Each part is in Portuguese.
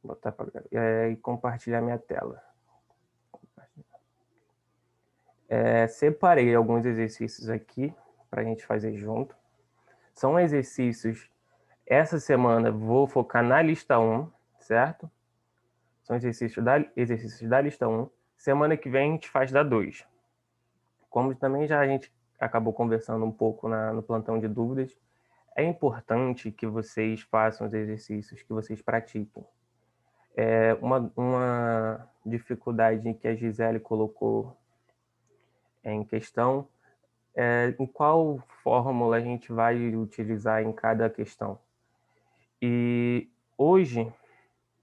botar e compartilhar minha tela. Separei alguns exercícios aqui para a gente fazer junto. São exercícios, essa semana vou focar na lista 1, certo? São exercícios da lista 1. Semana que vem a gente faz da 2. Como também já a gente acabou conversando um pouco no plantão de dúvidas, é importante que vocês façam os exercícios, que vocês pratiquem. Uma dificuldade que a Gisele colocou em questão em qual fórmula a gente vai utilizar em cada questão. E hoje,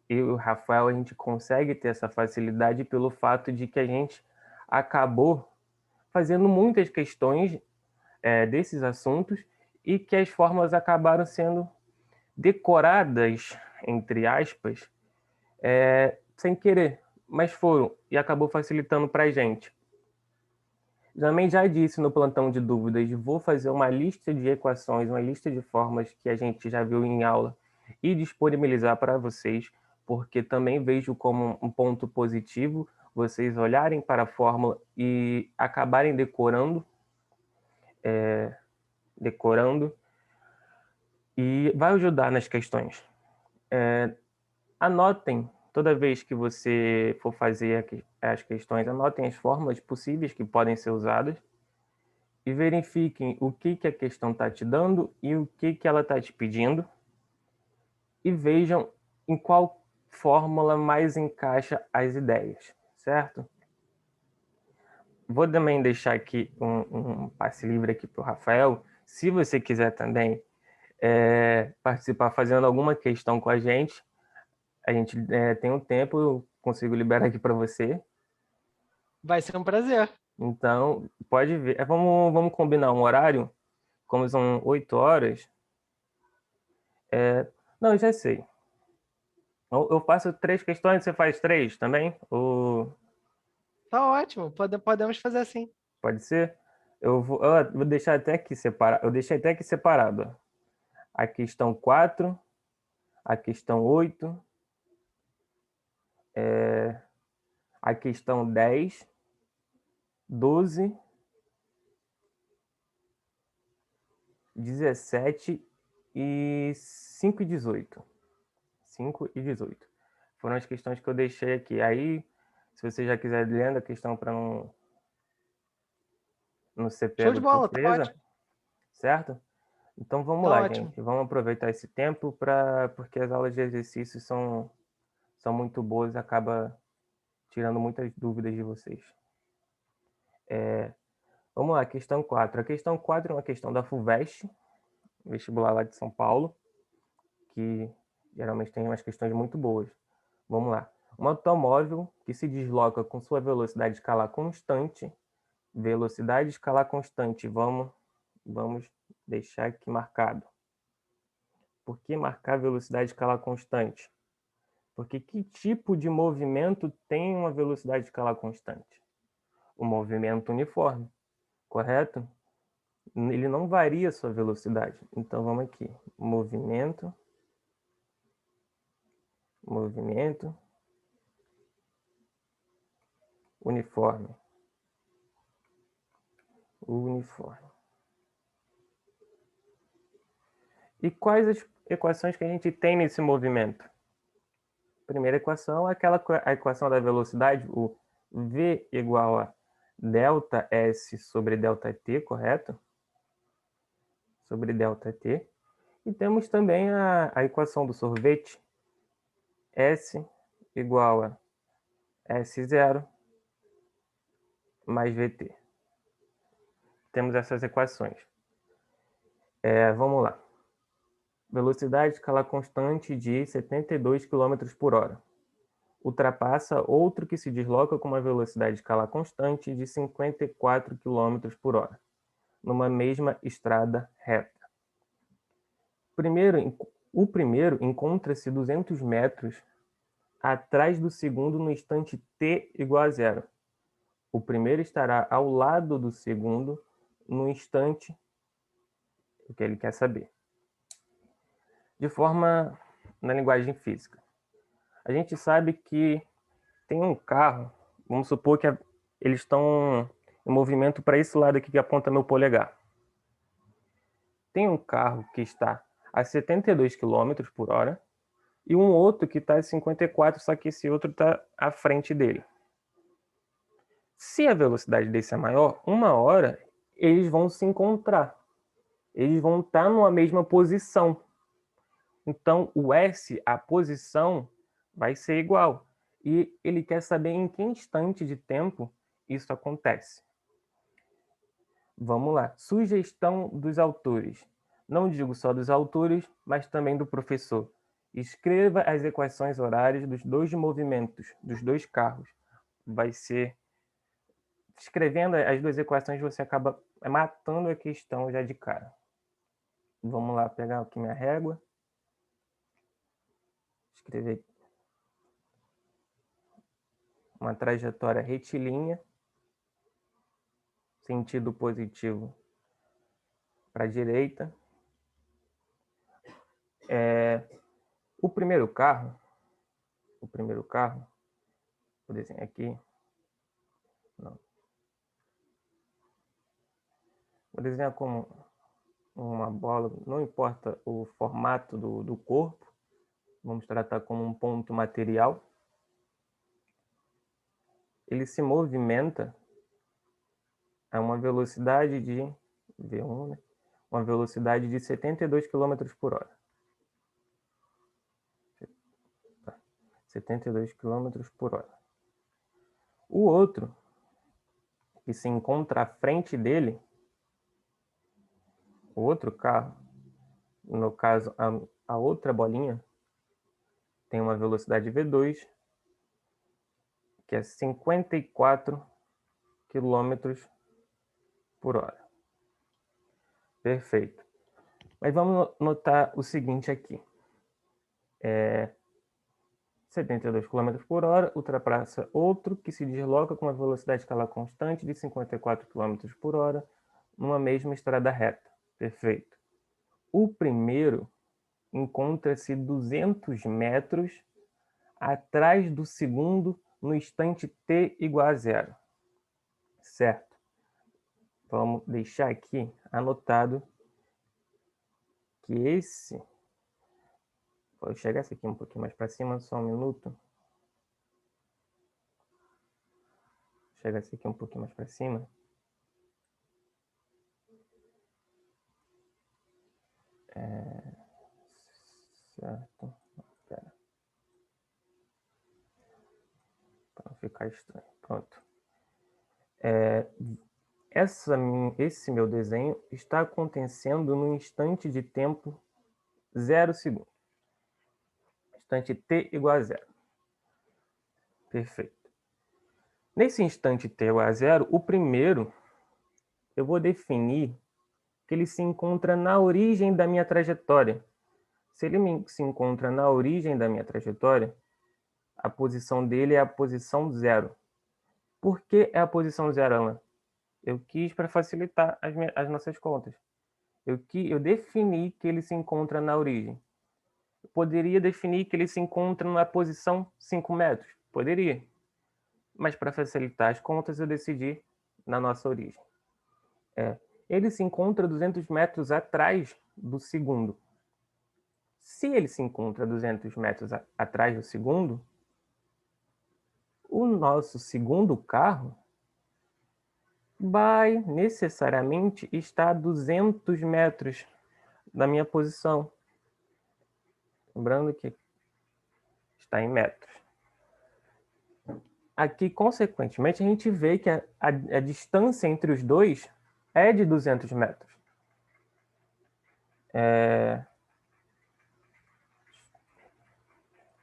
eu e o Rafael, a gente consegue ter essa facilidade pelo fato de que a gente acabou fazendo muitas questões desses assuntos e que as fórmulas acabaram sendo decoradas, entre aspas, sem querer, mas foram, e acabou facilitando para a gente. Também já disse no plantão de dúvidas, vou fazer uma lista de equações, uma lista de fórmulas que a gente já viu em aula e disponibilizar para vocês, porque também vejo como um ponto positivo vocês olharem para a fórmula e acabarem decorando, e vai ajudar nas questões. Anotem, toda vez que você for fazer as questões, anotem as fórmulas possíveis que podem ser usadas e verifiquem o que a questão está te dando e o que ela está te pedindo e vejam em qual fórmula mais encaixa as ideias, certo? Vou também deixar aqui um passe livre aqui para o Rafael. Se você quiser também participar fazendo alguma questão com a gente tem um tempo, eu consigo liberar aqui para você. Vai ser um prazer. Então, pode ver. Vamos combinar um horário, como são 8 horas. Não, já sei. Eu faço 3 questões, você faz 3 também? Ou Tá ótimo, podemos fazer assim. pode ser? Vou deixar até aqui separado. Eu deixei até aqui separado. Ó. A questão 4, a questão 8, a questão 10, 12, 17 e 5 e 18. 5 e 18. Foram as questões que eu deixei aqui. Aí, se você já quiser lendo a questão para não ser Show pego de de bola, tá surpresa, ótimo. certo? Então vamos Tá lá, ótimo. gente. Vamos aproveitar esse tempo porque as aulas de exercícios são muito boas e acaba tirando muitas dúvidas de vocês. Vamos lá, questão 4. A questão 4 é uma questão da FUVEST, vestibular lá de São Paulo, que geralmente tem umas questões muito boas. Vamos lá. Um automóvel que se desloca com sua velocidade escalar constante, vamos deixar aqui marcado. Por que marcar velocidade escalar constante? Porque que tipo de movimento tem uma velocidade escalar constante? O movimento uniforme, correto? Ele não varia a sua velocidade. Então vamos aqui, movimento uniforme. E quais as equações que a gente tem nesse movimento? A primeira equação é a equação da velocidade, o v igual a delta S sobre delta T, correto? Sobre delta T. E temos também a equação do sorvete, S igual a S0 mais VT. Temos essas equações. Vamos lá. Velocidade escalar constante de 72 km por hora. Ultrapassa outro que se desloca com uma velocidade escalar constante de 54 km por hora, numa mesma estrada reta. O primeiro encontra-se 200 metros atrás do segundo no instante t igual a zero. O primeiro estará ao lado do segundo no instante o que ele quer saber. De forma na linguagem física. A gente sabe que tem um carro, vamos supor que eles estão em movimento para esse lado aqui que aponta meu polegar. Tem um carro que está a 72 km por hora e um outro que está a 54, só que esse outro está à frente dele. Se a velocidade desse é maior, uma hora eles vão se encontrar. Eles vão estar numa mesma posição. Então, o S, a posição, vai ser igual. E ele quer saber em que instante de tempo isso acontece. Vamos lá. Sugestão dos autores. Não digo só dos autores, mas também do professor. Escreva as equações horárias dos dois movimentos, dos dois carros. Vai ser... Escrevendo as duas equações, você acaba matando a questão já de cara. Vamos lá, pegar aqui minha régua. Escrever uma trajetória retilínea, sentido positivo para a direita. O primeiro carro, vou desenhar aqui, não. Vou desenhar como uma bola, não importa o formato do corpo, vamos tratar como um ponto material. Ele se movimenta a uma velocidade de V1, né? Uma velocidade de 72 km por hora. 72 km por hora. O outro, que se encontra à frente dele, o outro carro, no caso a outra bolinha, tem uma velocidade V2, que é 54 km por hora. Perfeito. Mas vamos notar o seguinte aqui. 72 km por hora, ultrapassa outro que se desloca com uma velocidade escalar constante de 54 km por hora numa mesma estrada reta. Perfeito. O primeiro encontra-se 200 metros atrás do segundo no instante t igual a zero. Certo? Vamos deixar aqui anotado que esse... Vou chegar esse aqui um pouquinho mais para cima, só um minuto. Chega esse aqui um pouquinho mais para cima. Certo. Espera. Para não ficar estranho. Pronto. Esse meu desenho está acontecendo no instante de tempo 0 segundo. Instante t igual a zero. Perfeito. Nesse instante t igual a zero, o primeiro, eu vou definir que ele se encontra na origem da minha trajetória. Se ele se encontra na origem da minha trajetória, a posição dele é a posição zero. Por que é a posição zero, Alan? Eu quis para facilitar as nossas contas. Eu defini que ele se encontra na origem. Eu poderia definir que ele se encontra na posição 5 metros? Poderia. Mas para facilitar as contas, eu decidi na nossa origem. Ele se encontra 200 metros atrás do segundo. Se ele se encontra 200 metros atrás do segundo, o nosso segundo carro vai necessariamente estar a 200 metros da minha posição. Lembrando que está em metros. Aqui, consequentemente, a gente vê que a distância entre os dois é de 200 metros.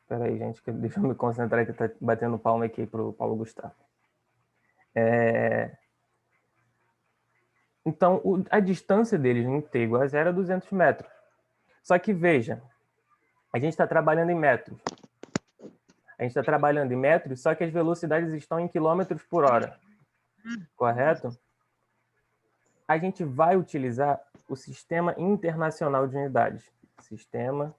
Espera aí, gente, deixa eu me concentrar que está batendo palma aqui para o Paulo Gustavo. Então, a distância deles no t igual a zero é 200 metros. Só que, veja, a gente está trabalhando em metros. A gente está trabalhando em metros, só que as velocidades estão em quilômetros por hora. Correto? A gente vai utilizar o Sistema Internacional de Unidades. Sistema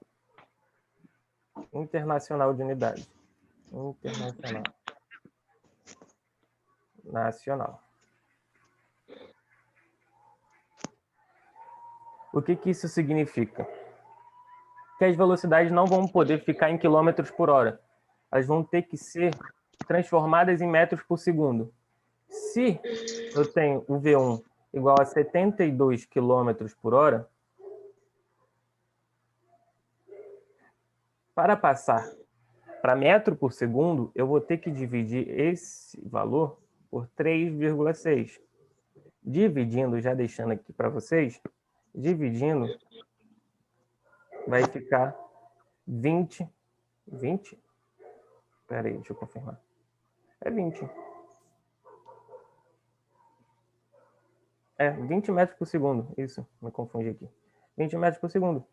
internacional de unidade. Internacional. Nacional. O que isso significa? Que as velocidades não vão poder ficar em quilômetros por hora. Elas vão ter que ser transformadas em metros por segundo. Se eu tenho o V1 igual a 72 quilômetros por hora, para passar para metro por segundo, eu vou ter que dividir esse valor por 3,6. Dividindo, já deixando aqui para vocês, dividindo, vai ficar 20. Espera aí, deixa eu confirmar. É 20. É, 20 metros por segundo. Isso, me confundi aqui. 20 metros por segundo.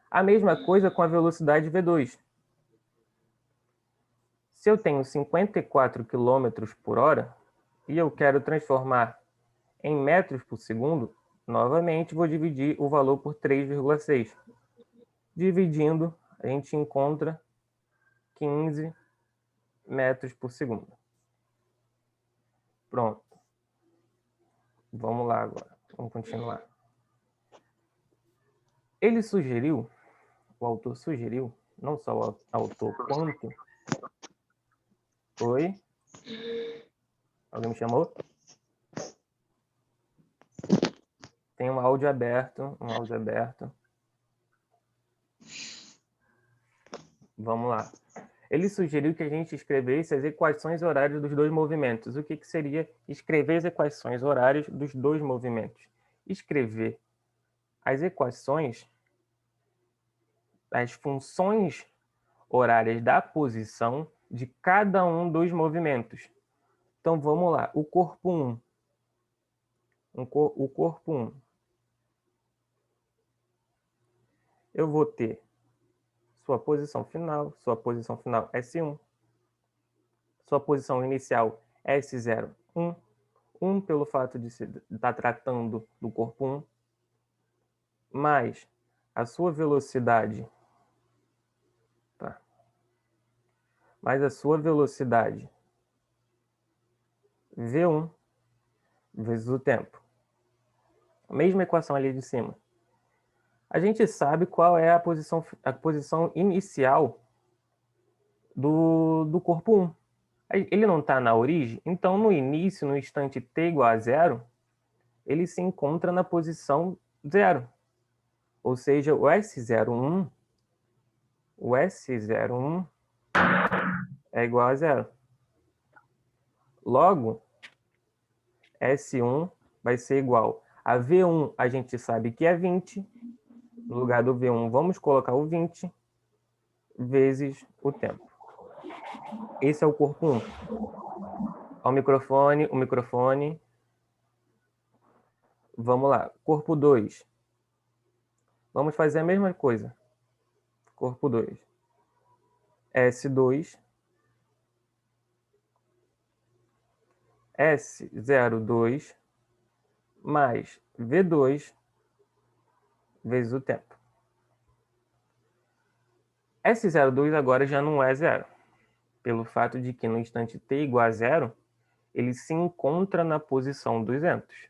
A mesma coisa com a velocidade V2. Se eu tenho 54 km por hora e eu quero transformar em metros por segundo, novamente vou dividir o valor por 3,6. Dividindo, a gente encontra 15 metros por segundo. Pronto. Vamos lá agora. Vamos continuar. Ele sugeriu, o autor sugeriu, não só o autor, quanto... Oi? Alguém me chamou? Tem um áudio aberto, Vamos lá. Ele sugeriu que a gente escrevesse as equações horárias dos dois movimentos. O que seria escrever as equações horárias dos dois movimentos? Escrever as equações, as funções horárias da posição de cada um dos movimentos. Então, vamos lá. O corpo 1. O corpo 1. Eu vou ter sua posição final S1. Sua posição inicial S0, 1. 1 pelo fato de estar tratando do corpo 1. Mais a sua velocidade. Tá. Mais a sua velocidade V1 vezes o tempo. A mesma equação ali de cima. A gente sabe qual é a posição inicial do corpo 1. Ele não está na origem, então no início, no instante t igual a 0, ele se encontra na posição 0. Ou seja, o S01 é igual a 0. Logo, S1 vai ser igual a V1, a gente sabe que é 20. No lugar do V1, vamos colocar o 20 vezes o tempo. Esse é o corpo 1. O microfone. Vamos lá. Corpo 2. Vamos fazer a mesma coisa. Corpo 2. S2. S02 mais V2 vezes o tempo. S02 agora já não é 0, pelo fato de que no instante t igual a 0, ele se encontra na posição 200.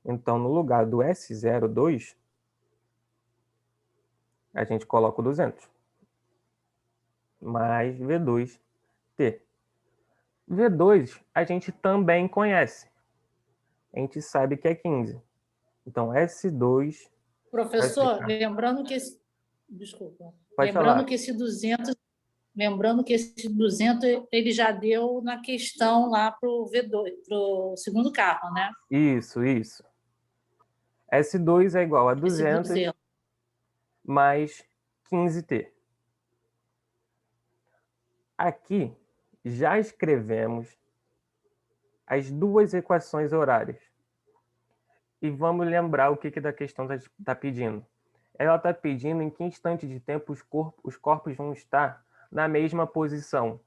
Então, no lugar do S02, a gente coloca o 200. Mais V2t. V2 a gente também conhece. A gente sabe que é 15. Então, S2... Professor, lembrando que esse... Desculpa. Pode falar. Que esse 200... Lembrando que esse 200 ele já deu na questão lá para o V2, para o segundo carro, né? Isso. S2 é igual a 200 mais 15t. Aqui já escrevemos as duas equações horárias. E vamos lembrar o que da questão está pedindo. Ela está pedindo em que instante de tempo os corpos vão estar na mesma posição.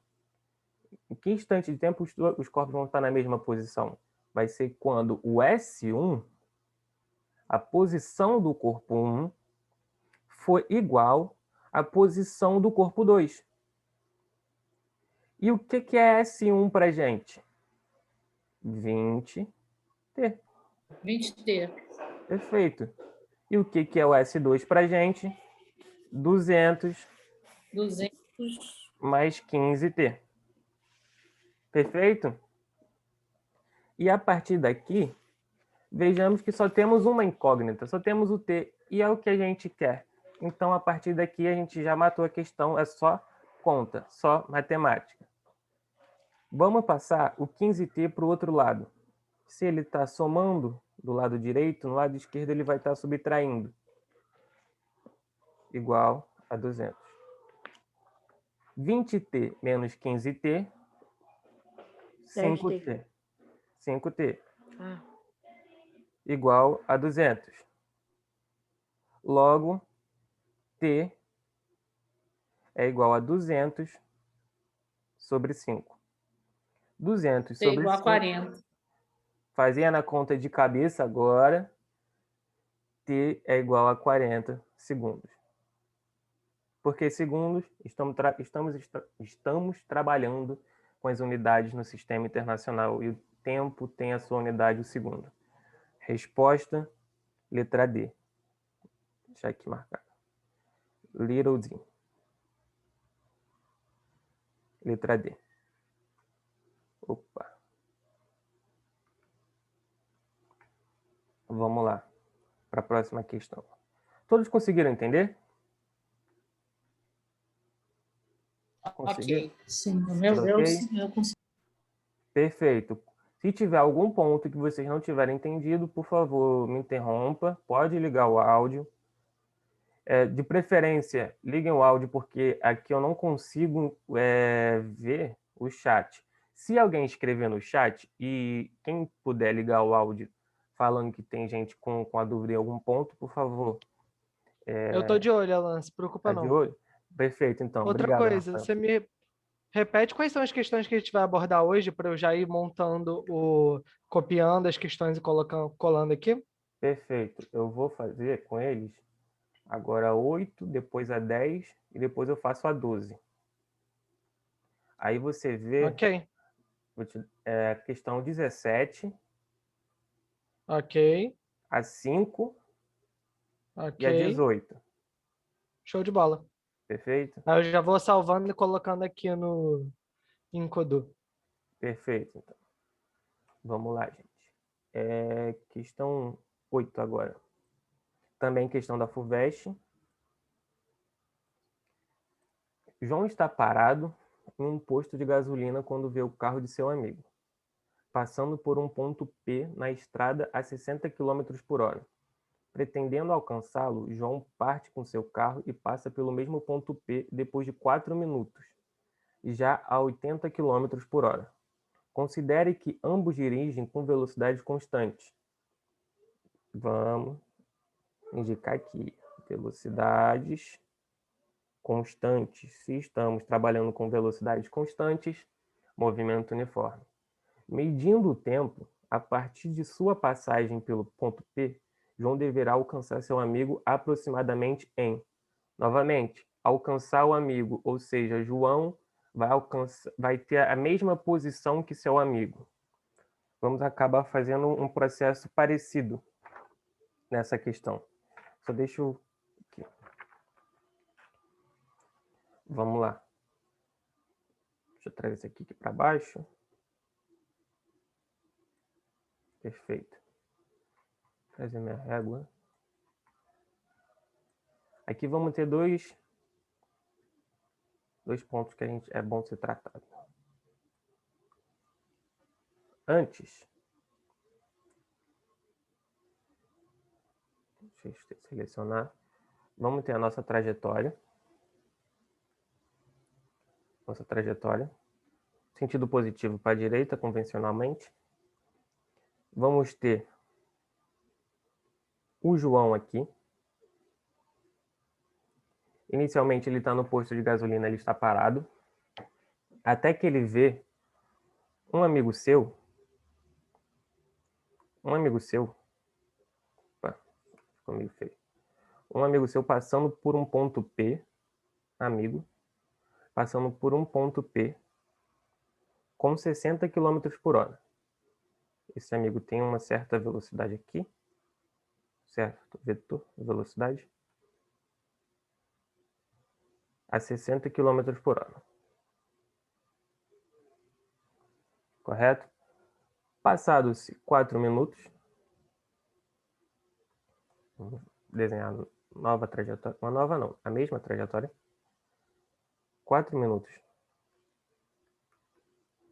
Em que instante de tempo os corpos vão estar na mesma posição? Vai ser quando o S1, a posição do corpo 1, for igual a posição do corpo 2. E o que é S1 para a gente? 20T. 20T. Perfeito. E o que é o S2 para a gente? 200 200. mais 15T. Perfeito? E a partir daqui, vejamos que só temos uma incógnita, só temos o T, e é o que a gente quer. Então, a partir daqui, a gente já matou a questão, é só conta, só matemática. Vamos passar o 15T para o outro lado. Se ele está somando do lado direito, no lado esquerdo ele vai estar subtraindo. Igual a 200. 20T menos 15T, 5T. 5T. Ah. Igual a 200. Logo, T é igual a 200 sobre 5. 200 T sobre igual a 5. 40. Fazendo a conta de cabeça agora, T é igual a 40 segundos. Porque segundos, estamos trabalhando com as unidades no sistema internacional e o tempo tem a sua unidade, o segundo. Resposta, letra D. Vou deixar aqui marcado. Little D. Letra D. Opa. Vamos lá para a próxima questão. Todos conseguiram entender? Conseguiram? Ok. Sim, Tudo ok? eu consigo. Perfeito. Se tiver algum ponto que vocês não tiverem entendido, por favor, me interrompa. Pode ligar o áudio. De preferência, liguem o áudio, porque aqui eu não consigo ver o chat. Se alguém escrever no chat e quem puder ligar o áudio falando que tem gente com a dúvida em algum ponto, por favor. Eu tô de olho, Alan, se preocupa Tá de não. olho? Perfeito, então. Outra Obrigado, coisa, Rafael. você me repete quais são as questões que a gente vai abordar hoje para eu já ir montando copiando as questões e colando aqui? Perfeito. Eu vou fazer com eles agora 8, depois a 10 e depois eu faço a 12. Aí você vê Ok, questão 17, ok, a 5 e a ok. 18. Show de bola. Perfeito? Aí eu já vou salvando e colocando aqui no Encodu. Perfeito. Então. Vamos lá, gente. Questão 8 agora. Também questão da FUVEST. João está parado em um posto de gasolina quando vê o carro de seu amigo, passando por um ponto P na estrada a 60 km por hora. Pretendendo alcançá-lo, João parte com seu carro e passa pelo mesmo ponto P depois de 4 minutos, já a 80 km por hora. Considere que ambos dirigem com velocidade constante. Vamos indicar aqui velocidades constantes. Se estamos trabalhando com velocidades constantes, movimento uniforme. Medindo o tempo, a partir de sua passagem pelo ponto P, João deverá alcançar seu amigo aproximadamente em, novamente, alcançar o amigo, ou seja, João vai ter a mesma posição que seu amigo. Vamos acabar fazendo um processo parecido nessa questão. Só deixa eu... Aqui. Vamos lá. Deixa eu trazer isso aqui para baixo. Perfeito. Trazer minha régua. Aqui vamos ter dois pontos que é bom ser tratado. Antes, deixa eu selecionar. Vamos ter a nossa trajetória. Sentido positivo para a direita, convencionalmente. Vamos ter o João aqui. Inicialmente ele está no posto de gasolina, ele está parado. Até que ele vê um amigo seu. Opa, ficou meio feio. Um amigo seu passando por um ponto P amigo passando por um ponto P com 60 km por hora. Esse amigo tem uma certa velocidade aqui, certo? Vetor, velocidade, a 60 km por hora. Correto? Passados 4 minutos, vamos desenhar nova trajetória, uma nova não, a mesma trajetória. 4 minutos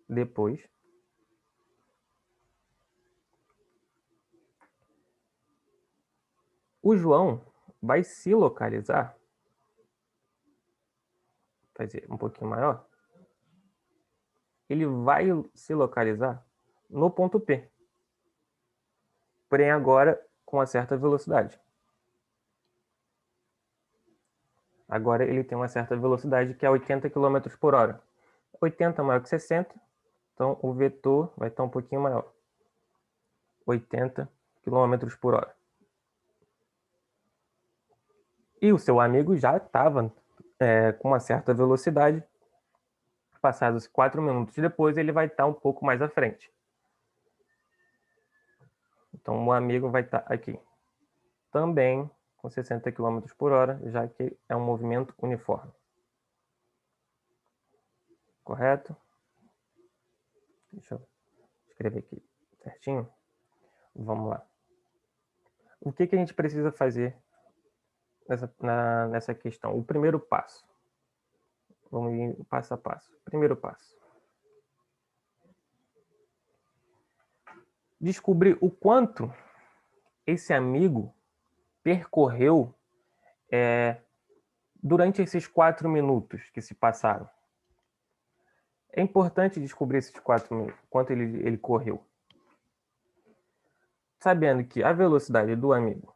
depois, o João vai se localizar, fazer um pouquinho maior, ele vai se localizar no ponto P, porém agora com uma certa velocidade. Agora ele tem uma certa velocidade que é 80 km por hora. 80 maior que 60, então o vetor vai estar um pouquinho maior. 80 km por hora. E o seu amigo já estava com uma certa velocidade. Passados 4 minutos depois, ele vai estar um pouco mais à frente. Então o amigo vai estar aqui. Também com 60 km por hora, já que é um movimento uniforme. Correto? Deixa eu escrever aqui certinho. Vamos lá. O que a gente precisa fazer nessa questão? O primeiro passo. Vamos ir passo a passo. Primeiro passo. Descobrir o quanto esse amigo percorreu durante esses 4 minutos que se passaram. É importante descobrir esses 4 minutos, quanto ele correu. Sabendo que a velocidade do amigo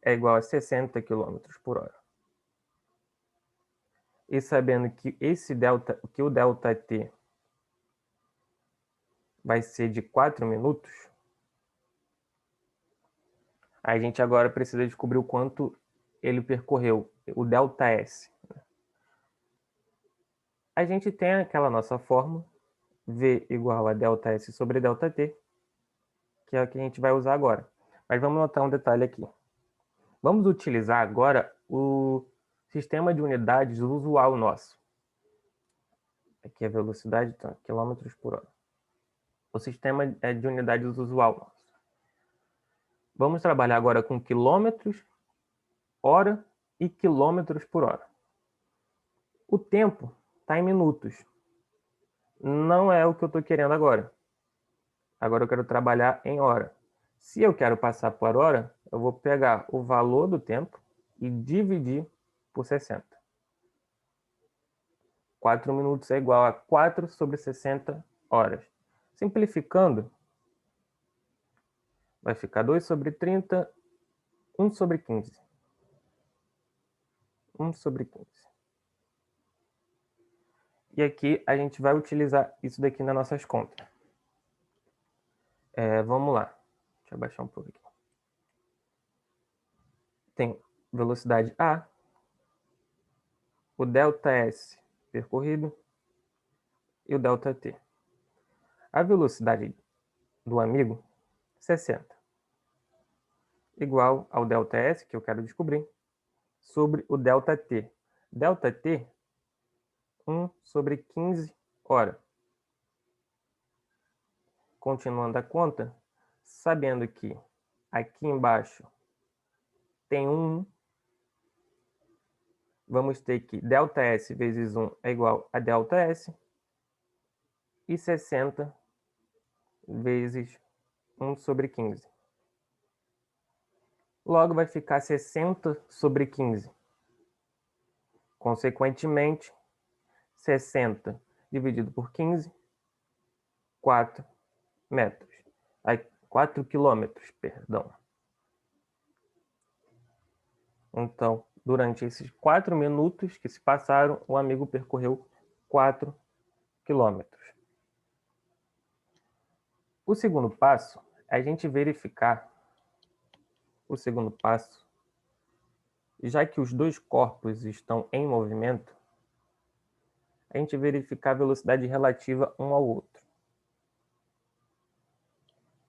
é igual a 60 km por hora. E sabendo que o ΔT vai ser de 4 minutos, a gente agora precisa descobrir o quanto ele percorreu, o ΔS. A gente tem aquela nossa fórmula, V igual a ΔS sobre ΔT, que é o que a gente vai usar agora. Mas vamos notar um detalhe aqui. Vamos utilizar agora o sistema de unidades usual nosso. Aqui é a velocidade, então, quilômetros por hora. O sistema de unidades usual nosso. Vamos trabalhar agora com quilômetros, hora e quilômetros por hora. O tempo está em minutos. Não é o que eu estou querendo agora. Agora eu quero trabalhar em hora. Se eu quero passar por hora, eu vou pegar o valor do tempo e dividir por 60. 4 minutos é igual a 4 sobre 60 horas. Simplificando, vai ficar 2 sobre 30, 1 sobre 15. 1 sobre 15. E aqui a gente vai utilizar isso daqui nas nossas contas. Vamos lá. Deixa eu abaixar um pouco aqui. Tem velocidade A, o ΔS percorrido e o ΔT. A velocidade do amigo, 60. Igual ao ΔS, que eu quero descobrir, sobre o ΔT. ΔT, 1 sobre 15 hora. Continuando a conta, sabendo que aqui embaixo tem 1, vamos ter que ΔS vezes 1 é igual a ΔS e 60 vezes 1 sobre 15. Logo vai ficar 60 sobre 15. Consequentemente, 60 dividido por 15, 4 metros. 4 quilômetros, perdão. Então, durante esses 4 minutos que se passaram, o amigo percorreu 4 quilômetros. O segundo passo é a gente verificar. O segundo passo já que os dois corpos estão em movimento, a gente verificar a velocidade relativa um ao outro.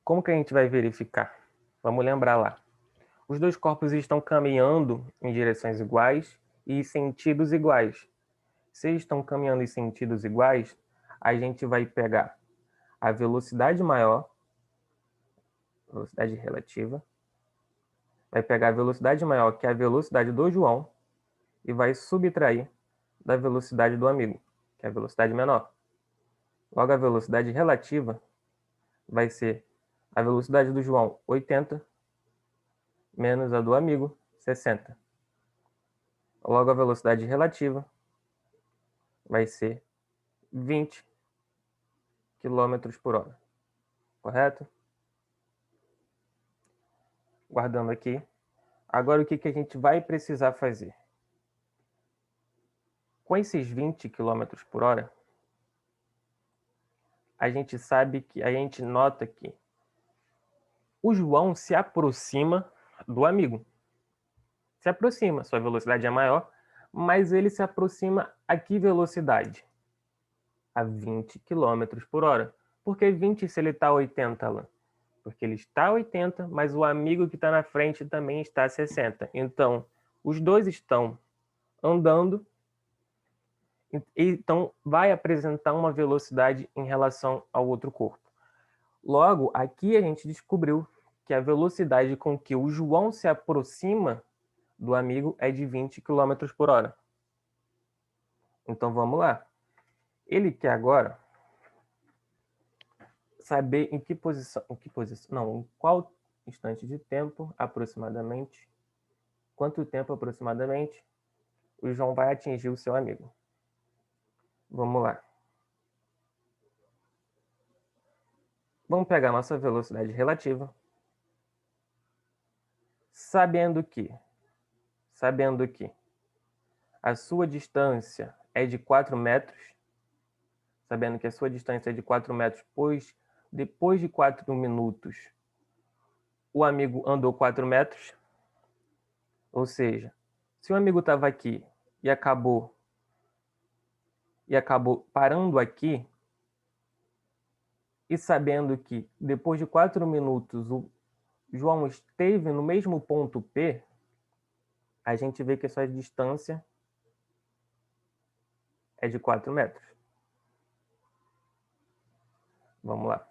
Como que a gente vai verificar? Vamos lembrar lá. Os dois corpos estão caminhando em direções iguais e sentidos iguais. Se estão caminhando em sentidos iguais, a gente vai pegar a velocidade maior, velocidade relativa, vai pegar a velocidade maior, que é a velocidade do João, e vai subtrair da velocidade do amigo, que é a velocidade menor. Logo, a velocidade relativa vai ser a velocidade do João, 80, menos a do amigo, 60. Logo, a velocidade relativa vai ser 20 km por hora. Correto? Guardando aqui. Agora, o que a gente vai precisar fazer? Com esses 20 km por hora, a gente nota que o João se aproxima do amigo. Se aproxima, sua velocidade é maior, mas ele se aproxima a que velocidade? A 20 km por hora. Por que 20 se ele está a 80, Alan? Porque ele está a 80, mas o amigo que está na frente também está a 60. Então, os dois estão andando, então vai apresentar uma velocidade em relação ao outro corpo. Logo, aqui a gente descobriu que a velocidade com que o João se aproxima do amigo é de 20 km por hora. Então vamos lá. Ele quer agora saber em qual instante de tempo aproximadamente, quanto tempo aproximadamente o João vai atingir o seu amigo. Vamos lá. Vamos pegar nossa velocidade relativa, sabendo que a sua distância é de 4 metros, sabendo que a sua distância é de 4 metros, pois depois de 4 minutos o amigo andou 4 metros, ou seja, se o amigo estava aqui e acabou parando aqui, e sabendo que depois de 4 minutos o João esteve no mesmo ponto P, a gente vê que a sua distância é de 4 metros. Vamos lá.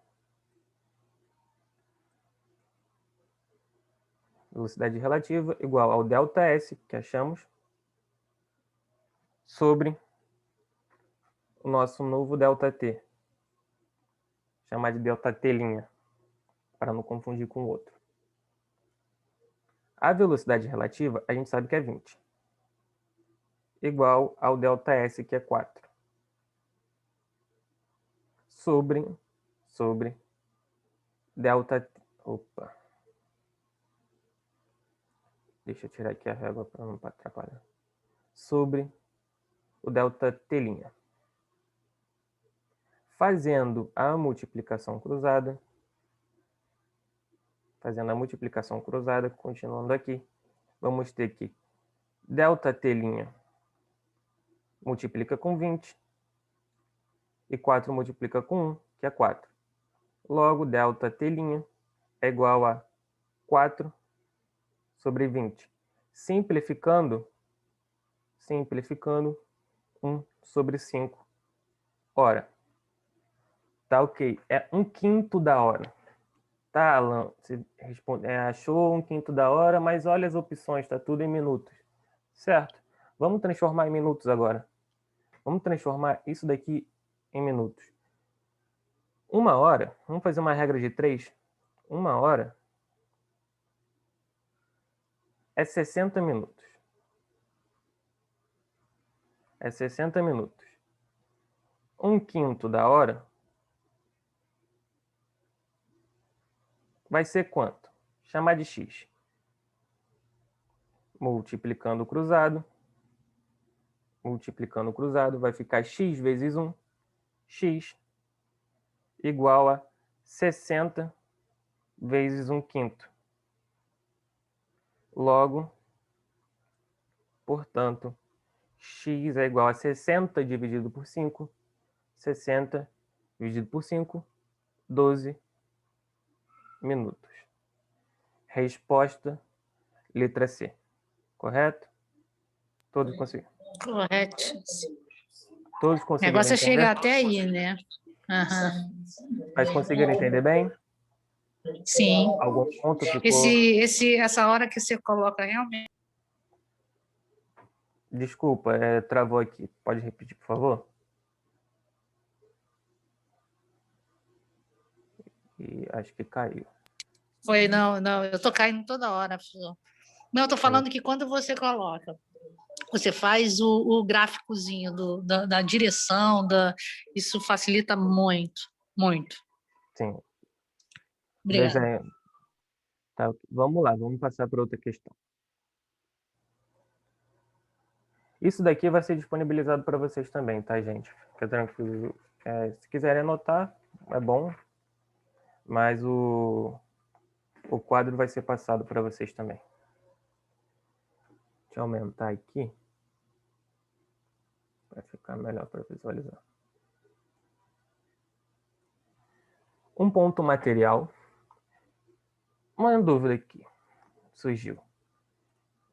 Velocidade relativa igual ao ΔS, que achamos, sobre o nosso novo ΔT. Chamar de ΔT', para não confundir com o outro. A velocidade relativa, a gente sabe que é 20. Igual ao ΔS, que é 4. Sobre ΔT. Opa. Deixa eu tirar aqui a régua para não atrapalhar. Sobre o ΔT'. Fazendo a multiplicação cruzada, continuando aqui, vamos ter que ΔT' multiplica com 20 e 4 multiplica com 1, que é 4. Logo, ΔT' é igual a 4 sobre 20. Simplificando, 1 sobre 5. Ora, tá ok, é 1/5 da hora. Tá, Alan, você achou 1/5 da hora, mas olha as opções, tá tudo em minutos. Certo? Vamos transformar em minutos agora. Vamos transformar isso daqui em minutos. 1 hora, vamos fazer uma regra de 3. 1 hora é 60 minutos. 1/5 da hora vai ser quanto? Chamar de x. Multiplicando o cruzado, vai ficar x vezes 1, x igual a 60 vezes 1/5. Logo, Portanto, x é igual a 60 dividido por 5. 60 dividido por 5, 12 minutos. Resposta, letra C. Correto? Todos conseguiram? Correto. Todos O conseguiram negócio é entender? chegar até aí, né? Aham. Mas conseguiram entender bem? Sim. Algum ponto ficou... Essa hora que você coloca realmente. Desculpa, travou aqui. Pode repetir, por favor? E acho que caiu. Foi, não, eu tô caindo toda hora, professor. Não, eu tô falando que quando você coloca, você faz o gráficozinho da direção, isso facilita muito, muito. Sim. Obrigada. Desenho. Tá, vamos lá, vamos passar para outra questão. Isso daqui vai ser disponibilizado para vocês também, tá, gente? Fica tranquilo. Se quiserem anotar, é bom. Mas o quadro vai ser passado para vocês também. Deixa eu aumentar aqui. Para ficar melhor para visualizar. Um ponto material. Uma dúvida aqui surgiu.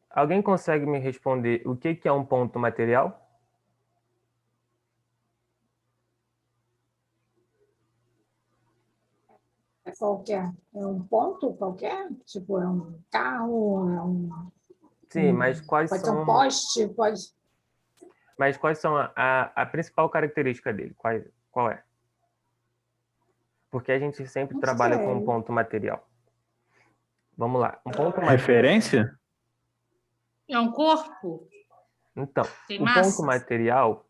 Alguém consegue me responder o que é um ponto material? Qualquer. É um ponto qualquer? Tipo, é um carro, Sim, mas pode ser um poste, pode... Mas quais são a principal característica dele? Qual é? Porque a gente sempre Não trabalha com um sei. ponto material. Vamos lá. Um ponto material. Referência? É um corpo? Então, Tem o massa? ponto material,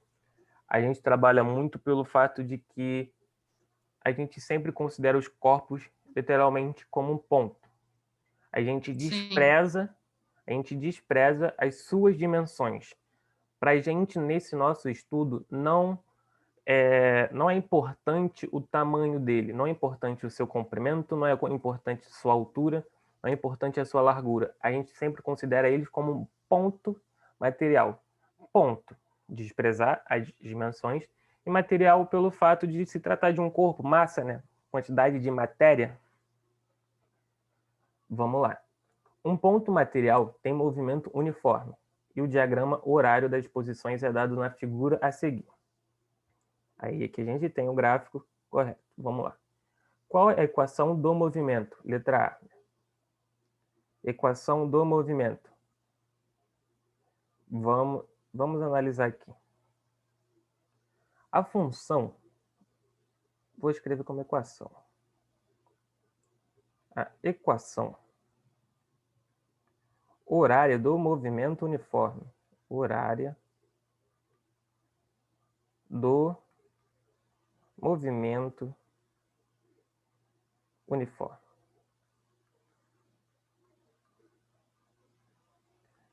a gente trabalha muito pelo fato de que a gente sempre considera os corpos literalmente como um ponto. A gente despreza as suas dimensões. Para a gente, nesse nosso estudo, não é importante o tamanho dele, não é importante o seu comprimento, não é importante a sua altura, não é importante a sua largura. A gente sempre considera eles como um ponto material. Ponto. Desprezar as dimensões. E material pelo fato de se tratar de um corpo, massa, né? Quantidade de matéria. Vamos lá. Um ponto material tem movimento uniforme. E o diagrama horário das posições é dado na figura a seguir. Aí aqui a gente tem o gráfico correto. Vamos lá. Qual é a equação do movimento? Letra A. Equação do movimento. Vamos analisar aqui. A função, vou escrever como equação. A equação horária do movimento uniforme. Horária do movimento uniforme.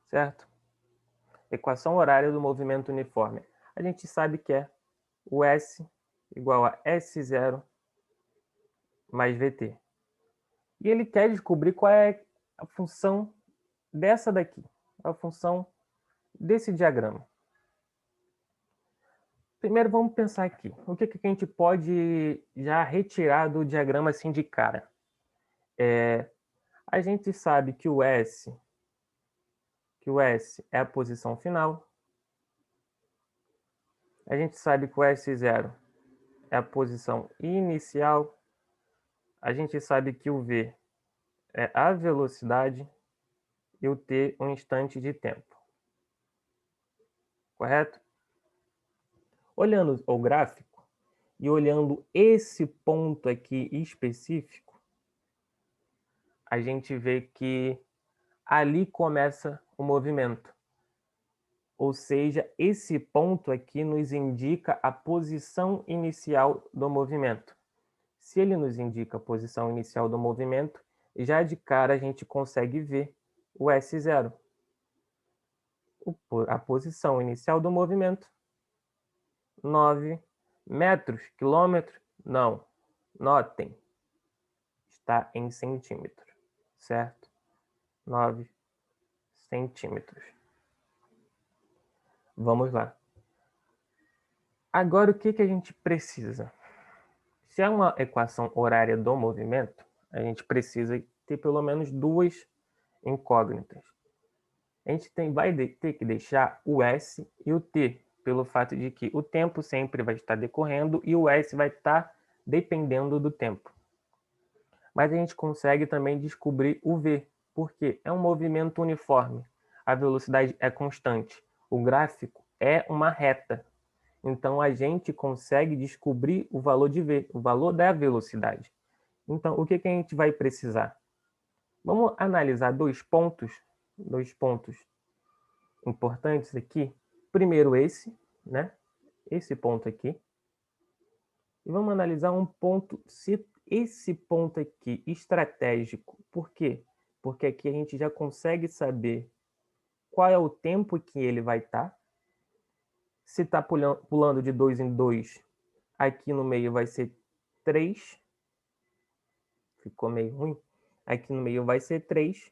Certo? Equação horária do movimento uniforme. A gente sabe que é o S igual a S0 mais VT. E ele quer descobrir qual é a função dessa daqui, a função desse diagrama. Primeiro vamos pensar aqui, o que a gente pode já retirar do diagrama assim de cara? A gente sabe que o S é a posição final. A gente sabe que o S0 é a posição inicial. A gente sabe que o V é a velocidade e o T um instante de tempo. Correto? Olhando o gráfico e olhando esse ponto aqui específico, a gente vê que ali começa o movimento. Ou seja, esse ponto aqui nos indica a posição inicial do movimento. Se ele nos indica a posição inicial do movimento, já de cara a gente consegue ver o S0. A posição inicial do movimento, 9 metros, quilômetros, não. Notem, está em centímetro, certo? 9 centímetros. Vamos lá. Agora, o que a gente precisa? Se é uma equação horária do movimento, a gente precisa ter pelo menos duas incógnitas. A gente vai ter que deixar o S e o T, pelo fato de que o tempo sempre vai estar decorrendo e o S vai estar dependendo do tempo. Mas a gente consegue também descobrir o V, porque é um movimento uniforme. A velocidade é constante. O gráfico é uma reta. Então, a gente consegue descobrir o valor de V, o valor da velocidade. Então, o que a gente vai precisar? Vamos analisar dois pontos importantes aqui. Primeiro esse, né? Esse ponto aqui. E vamos analisar um ponto, se esse ponto aqui estratégico. Por quê? Porque aqui a gente já consegue saber qual é o tempo que ele vai estar. Se está pulando de 2 em 2, aqui no meio vai ser 3. Ficou meio ruim. Aqui no meio vai ser 3.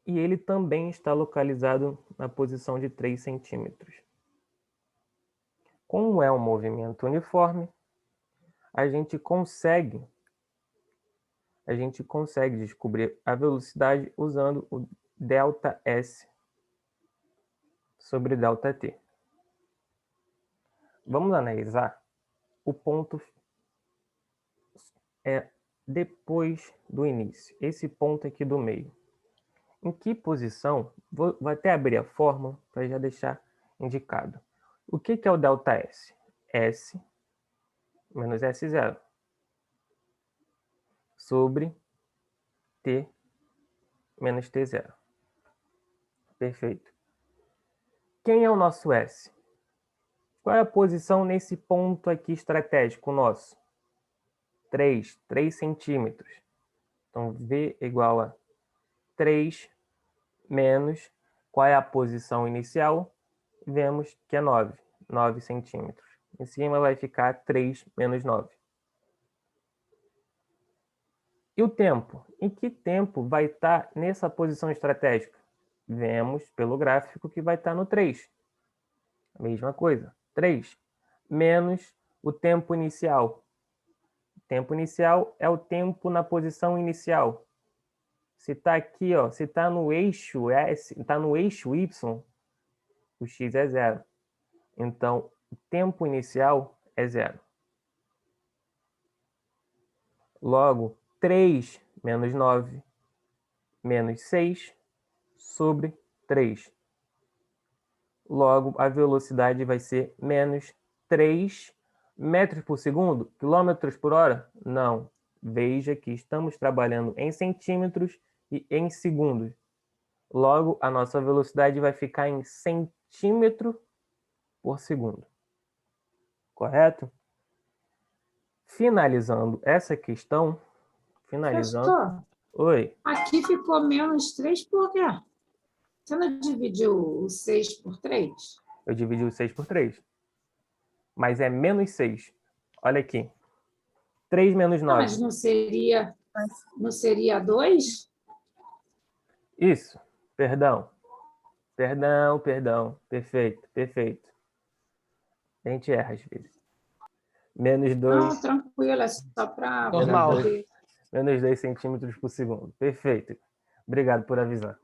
E ele também está localizado na posição de 3 centímetros. Como é um movimento uniforme, a gente consegue descobrir a velocidade usando o ΔS sobre ΔT. Vamos analisar o ponto depois do início, esse ponto aqui do meio. Em que posição? Vou até abrir a fórmula para já deixar indicado. O que é o ΔS? S menos S0 sobre T menos T0. Perfeito. Quem é o nosso S? Qual é a posição nesse ponto aqui estratégico nosso? 3 centímetros. Então, V igual a 3 menos, qual é a posição inicial? Vemos que é 9 centímetros. Em cima vai ficar 3 menos 9. E o tempo? Em que tempo vai estar nessa posição estratégica? Vemos pelo gráfico que vai estar no 3. A mesma coisa. 3 menos o tempo inicial. O tempo inicial é o tempo na posição inicial. Se está aqui, ó, se está no eixo S, está no eixo Y, o x é 0. Então, o tempo inicial é 0. Logo, 3 menos 9 menos 6 sobre 3. Logo, a velocidade vai ser menos 3 metros por segundo? Quilômetros por hora? Não. Veja que estamos trabalhando em centímetros e em segundos. Logo, a nossa velocidade vai ficar em centímetro por segundo. Correto? Finalizando essa questão, Professor, Oi, aqui ficou menos 3 por quê? Você não dividiu o 6 por 3? eu dividi o 6 por 3. Mas é menos 6. Olha aqui. 3 menos Não, 9. mas não seria 2? Isso. Perdão. Perfeito. A gente erra às vezes. Menos 2. Não, tranquilo, é só para Normal. Menos 2 centímetros por segundo. Perfeito. Obrigado por avisar.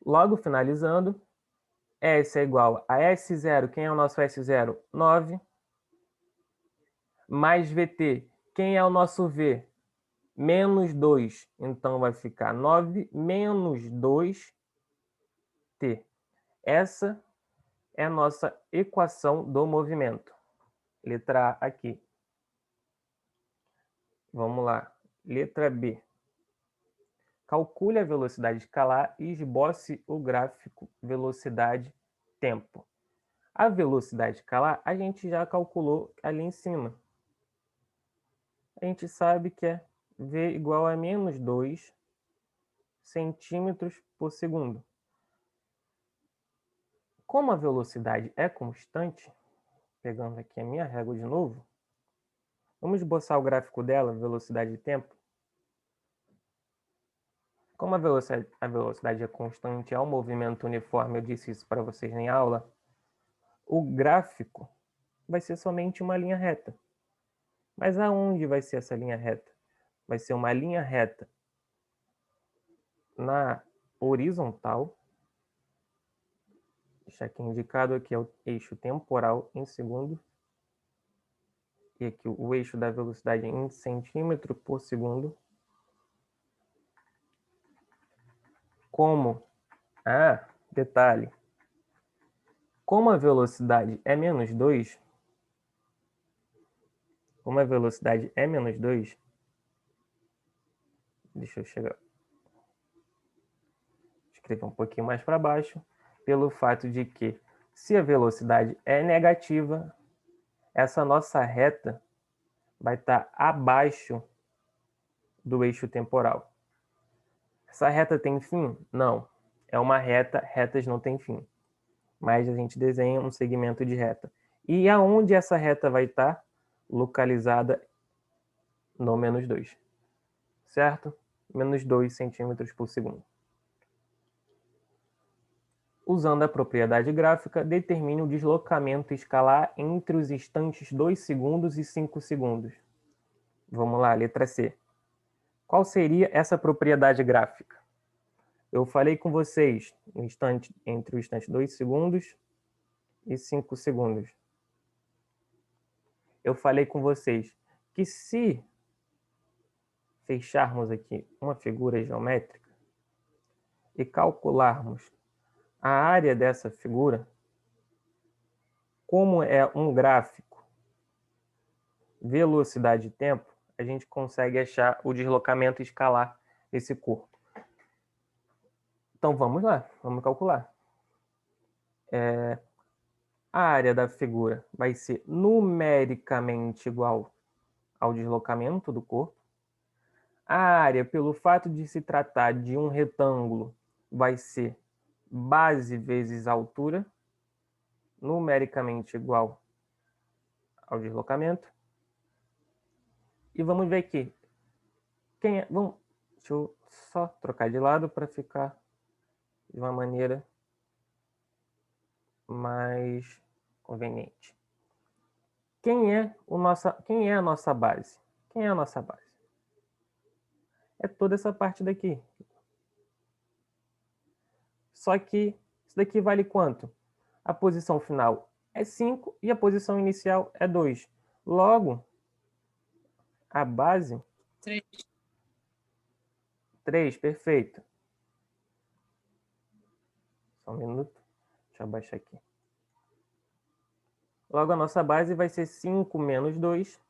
Logo finalizando, S é igual a S0. Quem é o nosso S0? 9. Mais VT. Quem é o nosso V? Menos 2. Então, vai ficar 9 menos 2T. Essa é a nossa equação do movimento. Letra A aqui. Vamos lá. Letra B. Calcule a velocidade escalar e esboce o gráfico velocidade-tempo. A velocidade escalar a gente já calculou ali em cima. A gente sabe que é V igual a menos 2 centímetros por segundo. Como a velocidade é constante, pegando aqui a minha régua de novo, vamos esboçar o gráfico dela, velocidade e tempo. Como a velocidade é constante, é um movimento uniforme, eu disse isso para vocês em aula, o gráfico vai ser somente uma linha reta. Mas aonde vai ser essa linha reta? Vai ser uma linha reta na horizontal. Deixar aqui indicado aqui é o eixo temporal em segundo. E aqui o eixo da velocidade em centímetro por segundo. Como, detalhe, como a velocidade é menos 2, deixa eu escrever um pouquinho mais para baixo, pelo fato de que, se a velocidade é negativa, essa nossa reta vai estar abaixo do eixo temporal. Essa reta tem fim? Não. É uma reta, retas não têm fim. Mas a gente desenha um segmento de reta. E aonde essa reta vai estar? Localizada no menos 2. Certo? Menos 2 centímetros por segundo. Usando a propriedade gráfica, determine o deslocamento escalar entre os instantes 2 segundos e 5 segundos. Vamos lá, letra C. Qual seria essa propriedade gráfica? Eu falei com vocês entre o instante 2 segundos e 5 segundos. Eu falei com vocês que se fecharmos aqui uma figura geométrica e calcularmos a área dessa figura, como é um gráfico velocidade e tempo, a gente consegue achar o deslocamento escalar desse corpo. Então vamos lá, vamos calcular. A área da figura vai ser numericamente igual ao deslocamento do corpo. A área, pelo fato de se tratar de um retângulo, vai ser base vezes altura, numericamente igual ao deslocamento. E vamos ver aqui. Deixa eu só trocar de lado para ficar de uma maneira mais conveniente. Quem é a nossa base? Quem é a nossa base? É toda essa parte daqui. Só que isso daqui vale quanto? A posição final é 5 e a posição inicial é 2. Logo, a base... 3. 3, perfeito. Só um minuto. Deixa eu abaixar aqui. Logo, a nossa base vai ser 5 menos 2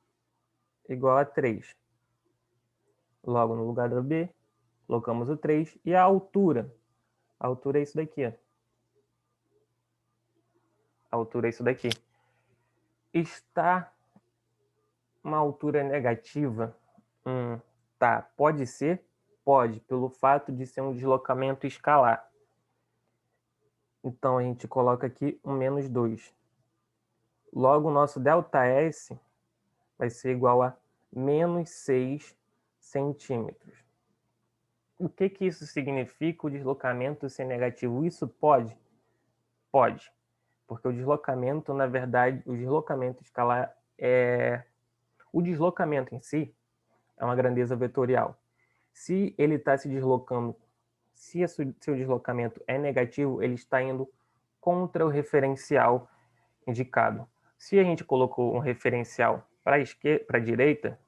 igual a 3. Logo, no lugar do B, colocamos o 3. E a altura? A altura é isso daqui. Ó. A altura é isso daqui. Está uma altura negativa? Tá. Pode ser? Pode, pelo fato de ser um deslocamento escalar. Então, a gente coloca aqui um menos 2. Logo, o nosso ΔS vai ser igual a menos 6 centímetros. O que isso significa, o deslocamento ser negativo? Isso pode? Pode. Porque o deslocamento, na verdade, o deslocamento escalar o deslocamento em si é uma grandeza vetorial. Se ele está se deslocando, se o seu deslocamento é negativo, ele está indo contra o referencial indicado. Se a gente colocou um referencial para a direita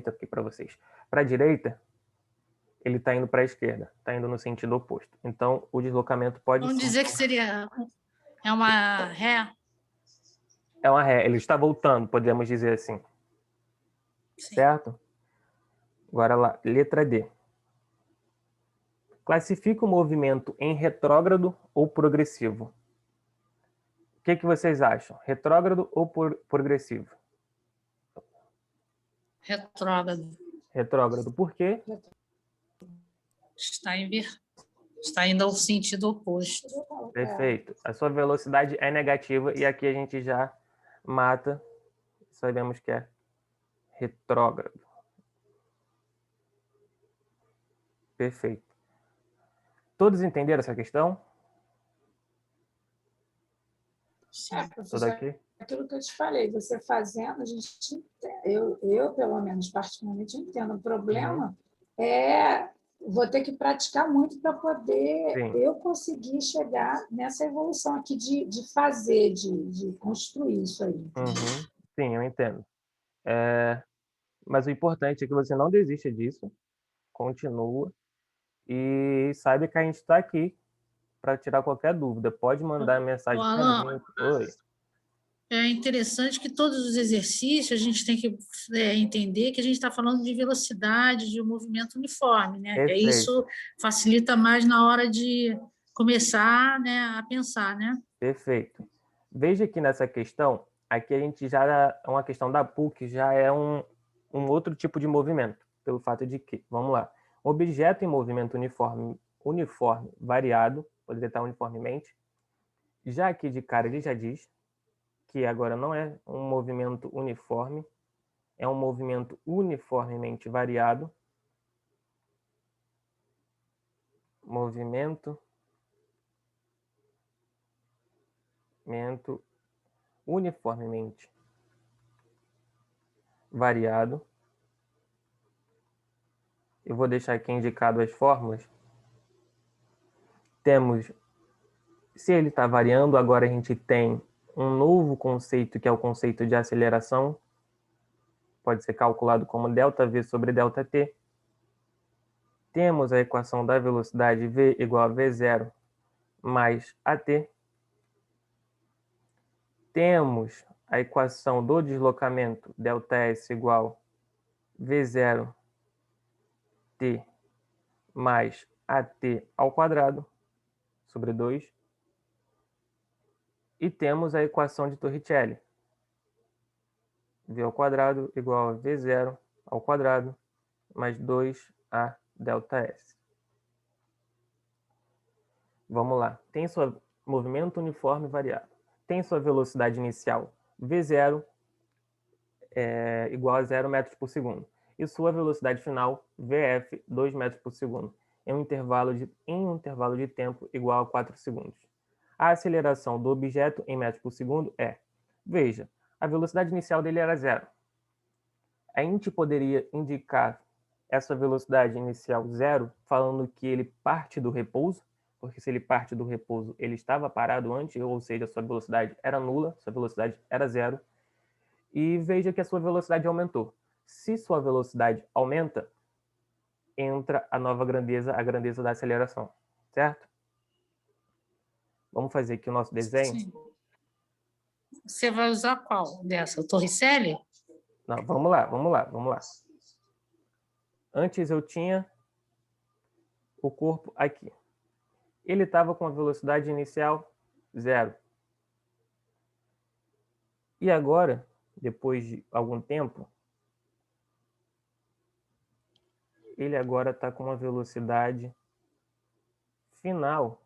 aqui para vocês, para a direita, ele está indo para a esquerda, está indo no sentido oposto. Então, o deslocamento pode Vamos dizer que seria uma ré? É uma ré, ele está voltando, podemos dizer assim. Sim. Certo? Agora lá, letra D. Classifica o movimento em retrógrado ou progressivo. O que vocês acham? Retrógrado ou progressivo? Retrógrado. Retrógrado. Por quê? Está indo ao sentido oposto. Perfeito. A sua velocidade é negativa e aqui a gente já mata. Sabemos que é retrógrado. Perfeito. Todos entenderam essa questão? Tudo Professor, aqui? aquilo que eu te falei, você fazendo, a gente eu pelo menos, particularmente, entendo. O problema é vou ter que praticar muito para poder Sim. eu conseguir chegar nessa evolução aqui de fazer, de construir isso aí. Uhum. Sim, eu entendo. Mas o importante é que você não desista disso, continua e saiba que a gente está aqui para tirar qualquer dúvida. Pode mandar Ô, mensagem para Alan, mim. Oi. é interessante que todos os exercícios a gente tem que entender que a gente está falando de velocidade, de um movimento uniforme, né? E aí Perfeito, isso facilita mais na hora de começar, né, a pensar, né? perfeito. Veja que nessa questão, aqui a gente já é uma questão da PUC, já é um outro tipo de movimento, pelo fato de que, vamos lá, objeto em movimento uniforme variado, poderia estar uniformemente, já aqui de cara ele já diz que agora não é um movimento uniforme, é um movimento uniformemente variado. Movimento uniformemente variado. Eu vou deixar aqui indicado as fórmulas. Temos, se ele está variando, agora a gente tem um novo conceito, que é o conceito de aceleração. Pode ser calculado como ΔV sobre ΔT. Temos a equação da velocidade V igual a V0 mais AT. Temos a equação do deslocamento, ΔS igual V0 T mais AT ao quadrado sobre 2. E temos a equação de Torricelli. V ao quadrado igual a V0 ao quadrado mais 2A ΔS. Vamos lá. Tem sua movimento uniforme variável. Tem sua velocidade inicial V0 igual a 0 metros por segundo. E sua velocidade final VF 2 metros por segundo. Em um intervalo de tempo igual a 4 segundos. A aceleração do objeto em metros por segundo é, veja, a velocidade inicial dele era 0. A gente poderia indicar essa velocidade inicial 0 falando que ele parte do repouso, porque se ele parte do repouso, ele estava parado antes, ou seja, sua velocidade era nula, sua velocidade era 0. E veja que a sua velocidade aumentou. Se sua velocidade aumenta, entra a nova grandeza, a grandeza da aceleração, certo? Vamos fazer aqui o nosso desenho? Sim. Você vai usar qual dessa? O Torricelli? Não, vamos lá. Antes eu tinha o corpo aqui. Ele estava com a velocidade inicial 0. E agora, depois de algum tempo, ele agora está com uma velocidade final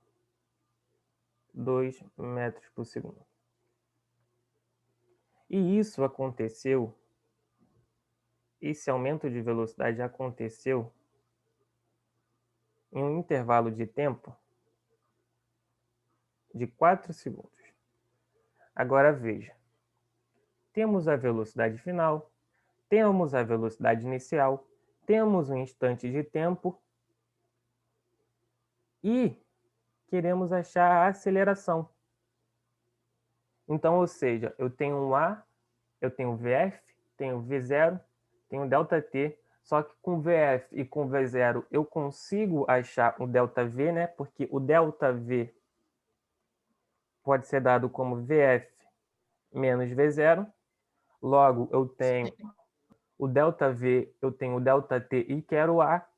2 metros por segundo. E isso aconteceu, esse aumento de velocidade aconteceu em um intervalo de tempo de 4 segundos. Agora veja, temos a velocidade final, temos a velocidade inicial, temos um instante de tempo e queremos achar a aceleração. Então, ou seja, eu tenho um A, eu tenho VF, tenho V0, tenho ΔT, só que com VF e com V0 eu consigo achar o ΔV, né? Porque o ΔV pode ser dado como VF menos V0. Logo, eu tenho o ΔV, eu tenho o ΔT e quero A.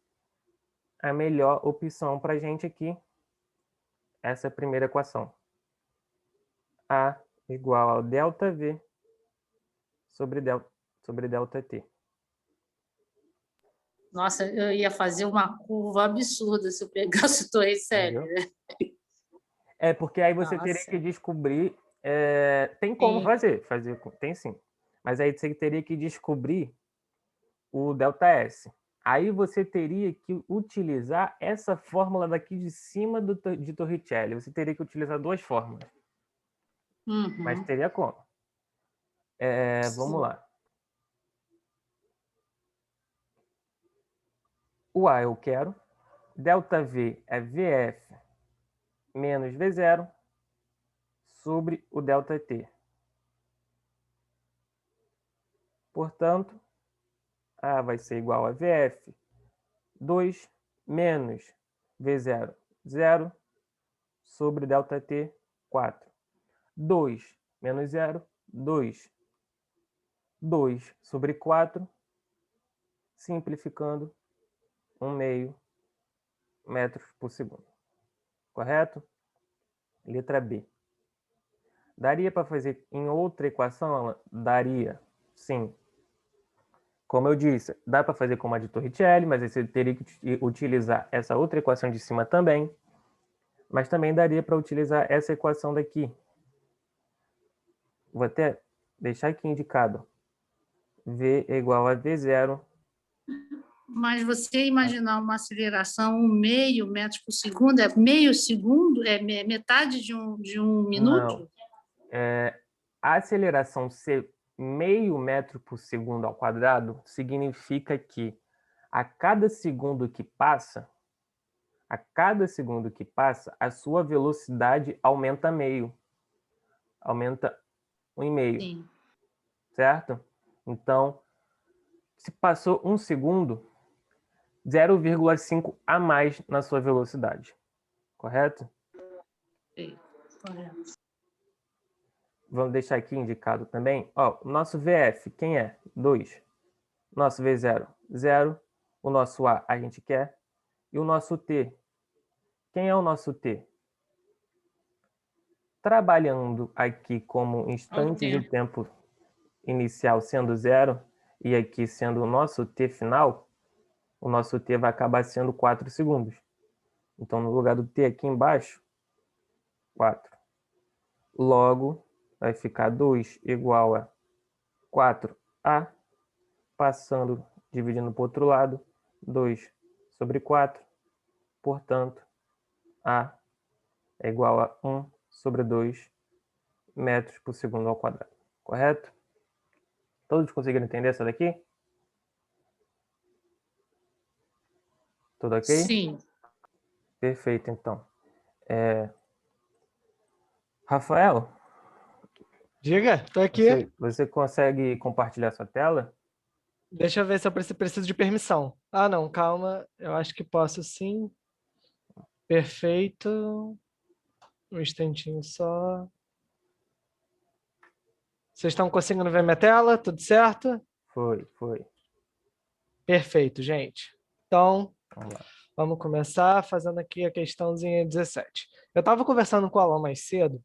A melhor opção para a gente aqui, essa é a primeira equação. A igual ao ΔV sobre ΔT. Nossa, eu ia fazer uma curva absurda se eu pegasse o Torricelli, né? É, porque aí você teria que descobrir... tem como fazer, tem sim. Mas aí você teria que descobrir o ΔS. Aí você teria que utilizar essa fórmula daqui de cima de Torricelli. Você teria que utilizar duas fórmulas. Mas teria como. Vamos lá. O A eu quero. ΔV é VF menos V0 sobre o ΔT. Portanto, A vai ser igual a VF 2 menos V0, 0, sobre ΔT, 4. 2 menos 0, 2. 2 sobre 4, simplificando, 1/2 metros por segundo. Correto? Letra B. Daria para fazer em outra equação, Alan? Daria, sim. Como eu disse, dá para fazer como a de Torricelli, mas aí você teria que utilizar essa outra equação de cima também. Mas também daria para utilizar essa equação daqui. Vou até deixar aqui indicado. V é igual a V0. Mas você imaginar uma aceleração 1/2 metros por segundo, é meio segundo? É metade de um minuto? Não. A aceleração ser meio metro por segundo ao quadrado significa que a cada segundo que passa, a sua velocidade aumenta meio. Aumenta 1,5. Sim. Certo? Então, se passou 1 segundo, 0,5 a mais na sua velocidade. Correto? Sim, correto. Vamos deixar aqui indicado também. Ó, o nosso VF, quem é? 2. Nosso V0, 0. O nosso A, a gente quer. E o nosso T. Quem é o nosso T? Trabalhando aqui como instante de tempo inicial sendo 0 e aqui sendo o nosso T final, o nosso T vai acabar sendo 4 segundos. Então, no lugar do T aqui embaixo, 4. Logo, vai ficar 2 igual a 4A, passando, dividindo para o outro lado, 2 sobre 4. Portanto, A é igual a 1 sobre 2 metros por segundo ao quadrado. Correto? Todos conseguiram entender essa daqui? Tudo ok? Sim. Perfeito, então. Rafael, Diga, tô aqui. você consegue compartilhar sua tela? Deixa eu ver se eu preciso de permissão. Ah, não, calma. Eu acho que posso sim. Perfeito. Um instantinho só. Vocês estão conseguindo ver minha tela? Tudo certo? Foi. Perfeito, gente. Então, Vamos lá. vamos começar fazendo aqui a questãozinha 17. Eu estava conversando com o Alan mais cedo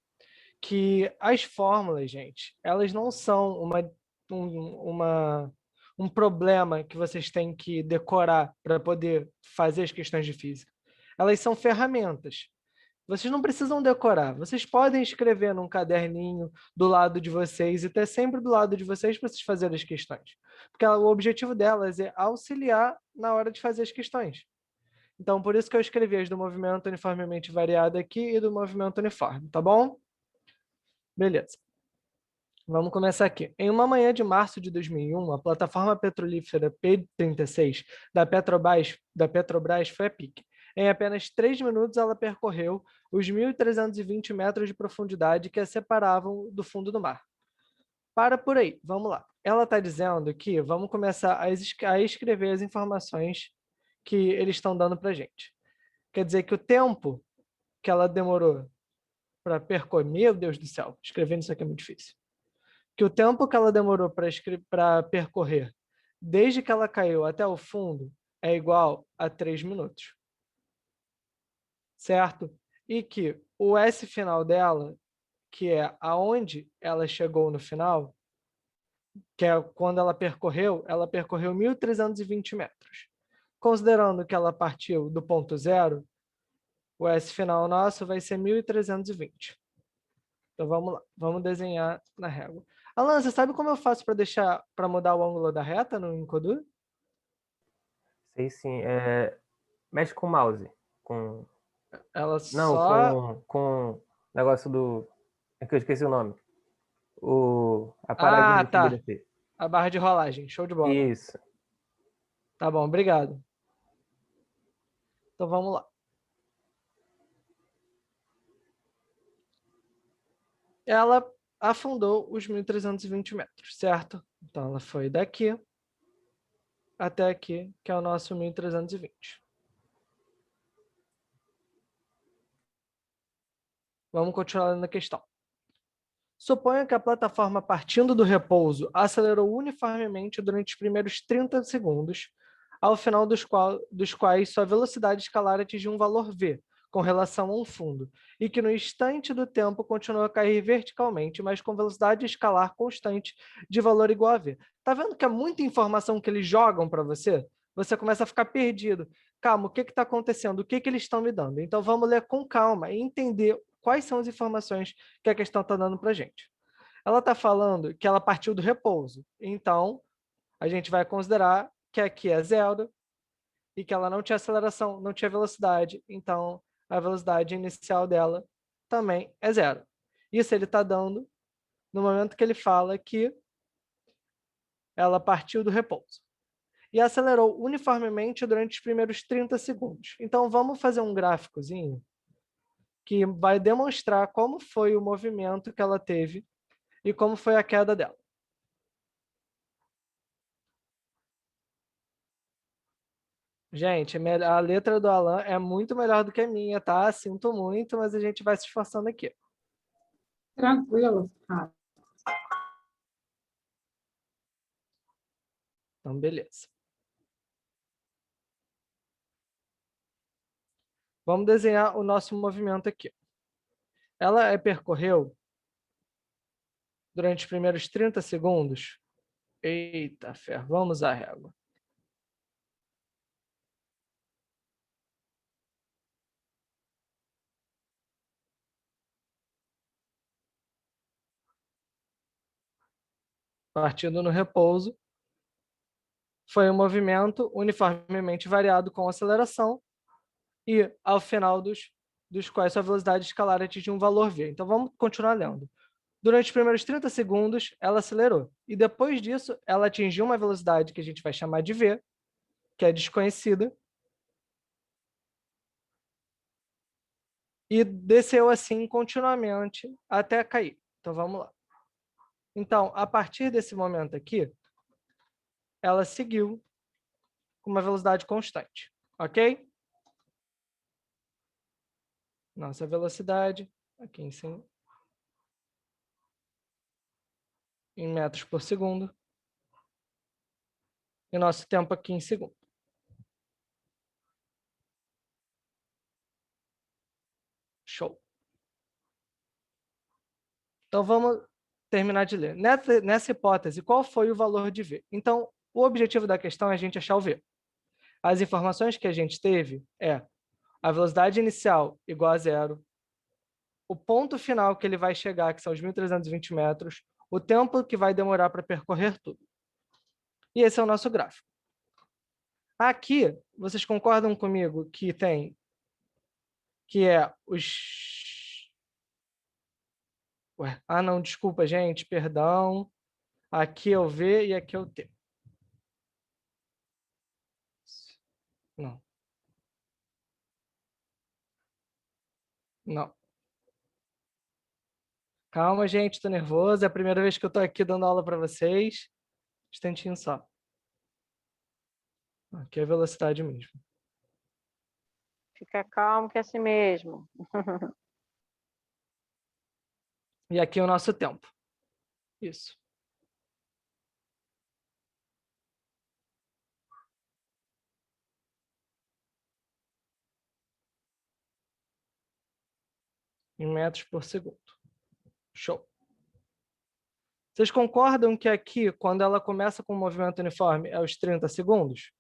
que as fórmulas, gente, elas não são um problema que vocês têm que decorar para poder fazer as questões de física. Elas são ferramentas. Vocês não precisam decorar. Vocês podem escrever num caderninho do lado de vocês e ter sempre do lado de vocês para vocês fazerem as questões. Porque o objetivo delas é auxiliar na hora de fazer as questões. Então, por isso que eu escrevi as do movimento uniformemente variado aqui e do movimento uniforme, tá bom? Beleza. Vamos começar aqui. Em uma manhã de março de 2001, a plataforma petrolífera P36 da Petrobras foi a pique. Em apenas 3 minutos, ela percorreu os 1.320 metros de profundidade que a separavam do fundo do mar. Para por aí, vamos lá. Ela está dizendo que vamos começar a escrever as informações que eles estão dando para a gente. Quer dizer que o tempo que ela demorou para percorrer... Meu Deus do céu, escrevendo isso aqui é muito difícil. Que o tempo que ela demorou para percorrer desde que ela caiu até o fundo é igual a 3 minutos. Certo? E que o S final dela, que é aonde ela chegou no final, que é quando ela percorreu 1.320 metros. Considerando que ela partiu do ponto zero, o S final nosso vai ser 1.320. Então vamos lá, vamos desenhar na régua. Alan, você sabe como eu faço para mudar o ângulo da reta no Encoder? Sei sim. Mexe com o mouse. Com... Ela Não, só... com o negócio do... É que eu esqueci o nome. A paradinha Ah, de subir e tá. descer. A barra de rolagem. Show de bola. Isso. Tá bom, obrigado. Então vamos lá. Ela afundou os 1.320 metros, certo? Então ela foi daqui até aqui, que é o nosso 1.320. Vamos continuar na questão. Suponha que a plataforma, partindo do repouso, acelerou uniformemente durante os primeiros 30 segundos, ao final dos quais sua velocidade escalar atingiu um valor v, com relação a um fundo, e que no instante do tempo continuou a cair verticalmente, mas com velocidade escalar constante de valor igual a v. Tá vendo que é muita informação que eles jogam para você? Você começa a ficar perdido. Calma, o que está acontecendo? O que eles estão me dando? Então vamos ler com calma e entender quais são as informações que a questão está dando para a gente. Ela está falando que ela partiu do repouso. Então, a gente vai considerar que aqui é zero e que ela não tinha aceleração, não tinha velocidade. Então, a velocidade inicial dela também é zero. Isso ele está dando no momento que ele fala que ela partiu do repouso. E acelerou uniformemente durante os primeiros 30 segundos. Então, vamos fazer um gráficozinho que vai demonstrar como foi o movimento que ela teve e como foi a queda dela. Gente, a letra do Alan é muito melhor do que a minha, tá? Sinto muito, mas a gente vai se esforçando aqui. Tranquilo. Então, beleza. Vamos desenhar o nosso movimento aqui. Ela percorreu, durante os primeiros 30 segundos... Eita, ferro, vamos à régua. Partindo no repouso, foi um movimento uniformemente variado com aceleração e, ao final dos quais sua velocidade escalar atingiu um valor v. Então, vamos continuar lendo. Durante os primeiros 30 segundos, ela acelerou. E depois disso, ela atingiu uma velocidade que a gente vai chamar de v, que é desconhecida, e desceu assim continuamente até cair. Então, vamos lá. Então, a partir desse momento aqui, ela seguiu com uma velocidade constante, ok? Nossa velocidade, aqui em cima, em metros por segundo, e nosso tempo aqui em segundo. Show. Então, vamos terminar de ler. Nessa hipótese, qual foi o valor de V? Então, o objetivo da questão é a gente achar o V. As informações que a gente teve é a velocidade inicial igual a zero, o ponto final que ele vai chegar, que são os 1.320 metros, o tempo que vai demorar para percorrer tudo. E esse é o nosso gráfico. Aqui, vocês concordam comigo que é os... Ué, não, desculpa, gente, perdão. Aqui é o V e aqui é o T. Não. Não. Calma, gente, estou nervoso. É a primeira vez que eu estou aqui dando aula para vocês. Instantinho só. Aqui é a velocidade mesmo. Fica calmo que é assim mesmo. E aqui é o nosso tempo. Isso. Em metros por segundo. Show. Vocês concordam que aqui, quando ela começa com o movimento uniforme, é os 30 segundos?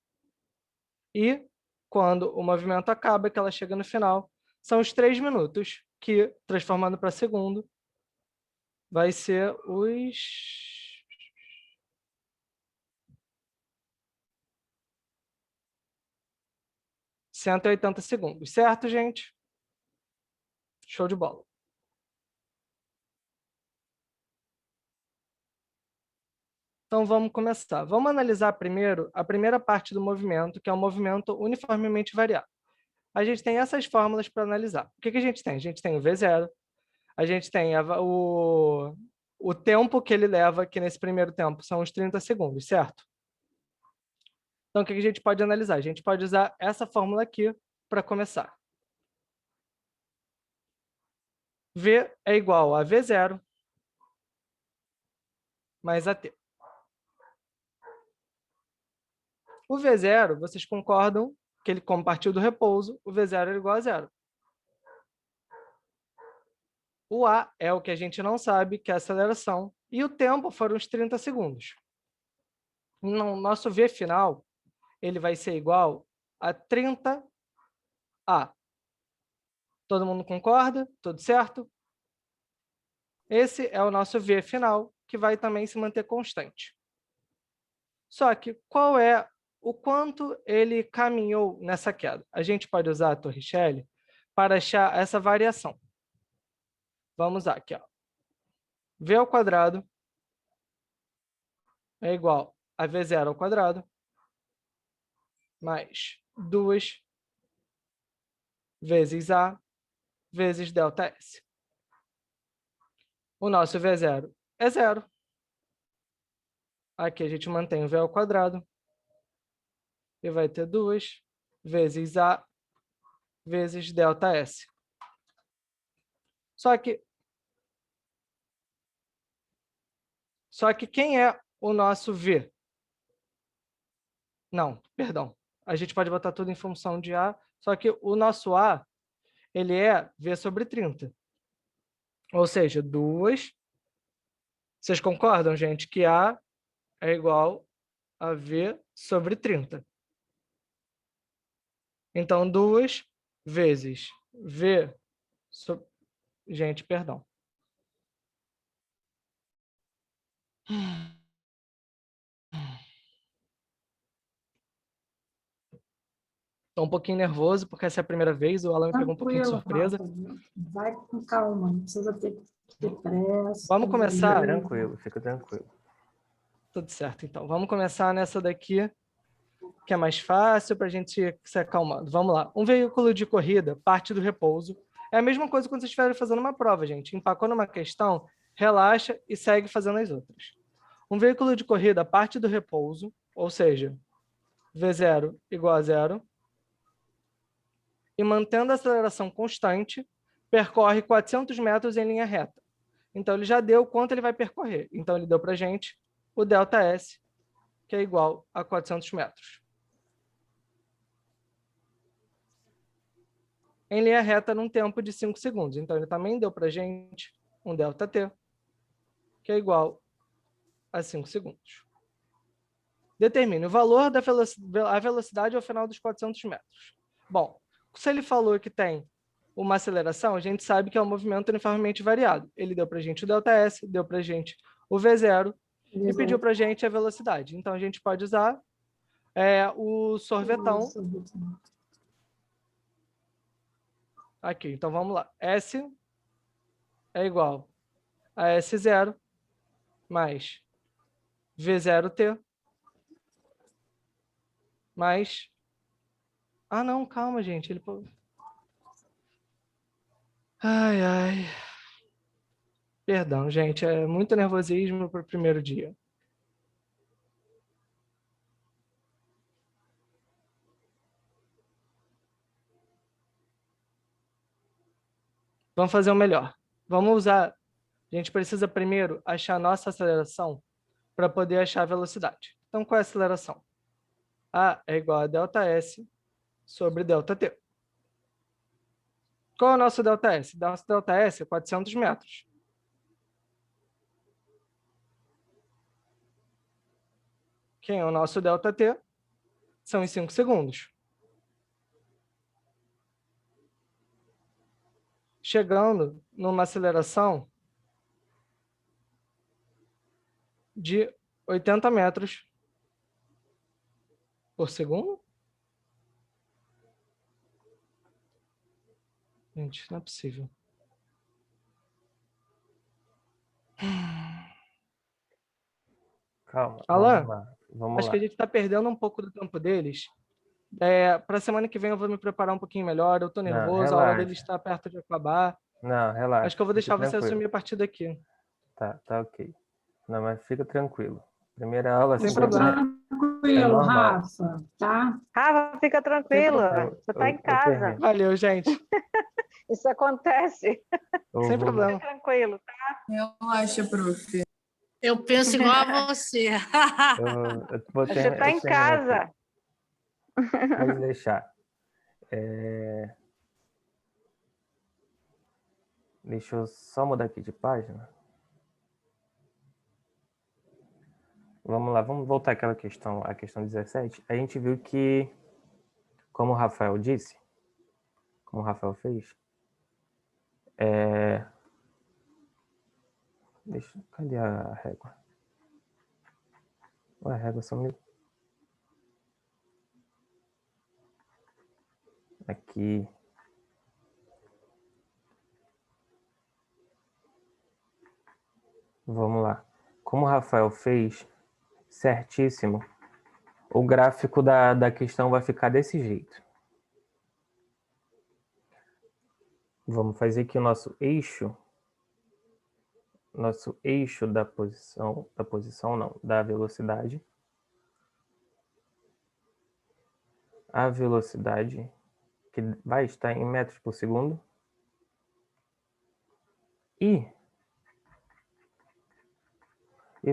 E quando o movimento acaba, que ela chega no final, são os 3 minutos, que, transformando para segundo, vai ser os... 180 segundos, certo, gente? Show de bola. Então, vamos começar. Vamos analisar primeiro a primeira parte do movimento, que é o movimento uniformemente variado. A gente tem essas fórmulas para analisar. O que a gente tem? A gente tem o V0, a gente tem o tempo que ele leva aqui nesse primeiro tempo, são os 30 segundos, certo? Então, o que a gente pode analisar? A gente pode usar essa fórmula aqui para começar. V é igual a V0 mais AT. O V0, vocês concordam que ele, como partiu do repouso, o V0 é igual a zero. O A é o que a gente não sabe, que é a aceleração, e o tempo foram os 30 segundos. No nosso V final, ele vai ser igual a 30A. Todo mundo concorda? Tudo certo? Esse é o nosso V final, que vai também se manter constante. Só que qual é o quanto ele caminhou nessa queda? A gente pode usar a Torricelli para achar essa variação. Vamos usar aqui, ó. V ao quadrado é igual a V0 ao quadrado mais 2 vezes A vezes ΔS. O nosso V0 é zero. Aqui a gente mantém o V ao quadrado e vai ter 2 vezes A vezes ΔS. Só que quem é o nosso V? Não, perdão. A gente pode botar tudo em função de A, só que o nosso A, ele é V sobre 30. Ou seja, 2. Vocês concordam, gente, que A é igual a V sobre 30. Então, 2 vezes V sobre... Gente, perdão. Estou um pouquinho nervoso, porque essa é a primeira vez, o Alan me pegou um pouquinho de surpresa. Rafa, vai com calma, não precisa ter pressa. Vamos começar. Fica tranquilo. Tudo certo, então. Vamos começar nessa daqui, que é mais fácil para a gente se acalmando. Vamos lá. Um veículo de corrida parte do repouso. É a mesma coisa quando vocês estiverem fazendo uma prova, gente. Empacou numa questão, relaxa e segue fazendo as outras. Um veículo de corrida parte do repouso, ou seja, V0 igual a zero, e mantendo a aceleração constante, percorre 400 metros em linha reta. Então, ele já deu quanto ele vai percorrer. Então, ele deu para a gente o ΔS, que é igual a 400 metros. Em linha reta, num tempo de 5 segundos. Então, ele também deu para a gente um ΔT, que é igual a 5 segundos. Determine o valor da velocidade ao final dos 400 metros. Bom, se ele falou que tem uma aceleração, a gente sabe que é um movimento uniformemente variado. Ele deu para a gente o ΔS, deu para a gente o V0 e pediu para a gente a velocidade. Então, a gente pode usar o sorvetão. Aqui, então vamos lá. S é igual a S0 mais V0T mais... Ah, não, calma, gente. Ele... Ai, ai. Perdão, gente. É muito nervosismo para o primeiro dia. Vamos fazer o melhor. Vamos usar... A gente precisa primeiro achar a nossa aceleração para poder achar a velocidade. Então, qual é a aceleração? A é igual a ΔS sobre ΔT. Qual é o nosso ΔS? Nosso ΔS é 400 metros. Quem é o nosso ΔT? São em 5 segundos. Chegando numa aceleração de 80 metros por segundo? Gente, não é possível. Calma, Alan, vamos acho que lá. a gente está perdendo um pouco do tempo deles. Para a semana que vem eu vou me preparar um pouquinho melhor. Eu estou Não, nervoso, a aula deles relaxa. está perto de acabar. Não, relaxa, Acho que eu vou fique deixar você tranquilo. assumir a partir daqui. Tá ok. Não, mas fica tranquilo. Primeira aula, Sem segunda problema. é Tranquilo, normal. Rafa, tá? Rafa, fica Sem tranquilo. problema. Você está em Eu casa. permito. Valeu, gente. Isso acontece. Sem Vou, problema. Fica tranquilo, tá? Relaxa, prof. Eu penso igual a você. eu vou Você está eu em termino aqui. casa. Pode deixar. Deixa eu só mudar aqui de página. Vamos lá, vamos voltar àquela questão, a questão 17. A gente viu que, como o Rafael disse, como o Rafael fez, cadê a régua? Ué, a régua sumiu. Aqui. Vamos lá. Como o Rafael fez, certíssimo, o gráfico da questão vai ficar desse jeito. Vamos fazer aqui o nosso eixo da velocidade. A velocidade que vai estar em metros por segundo. E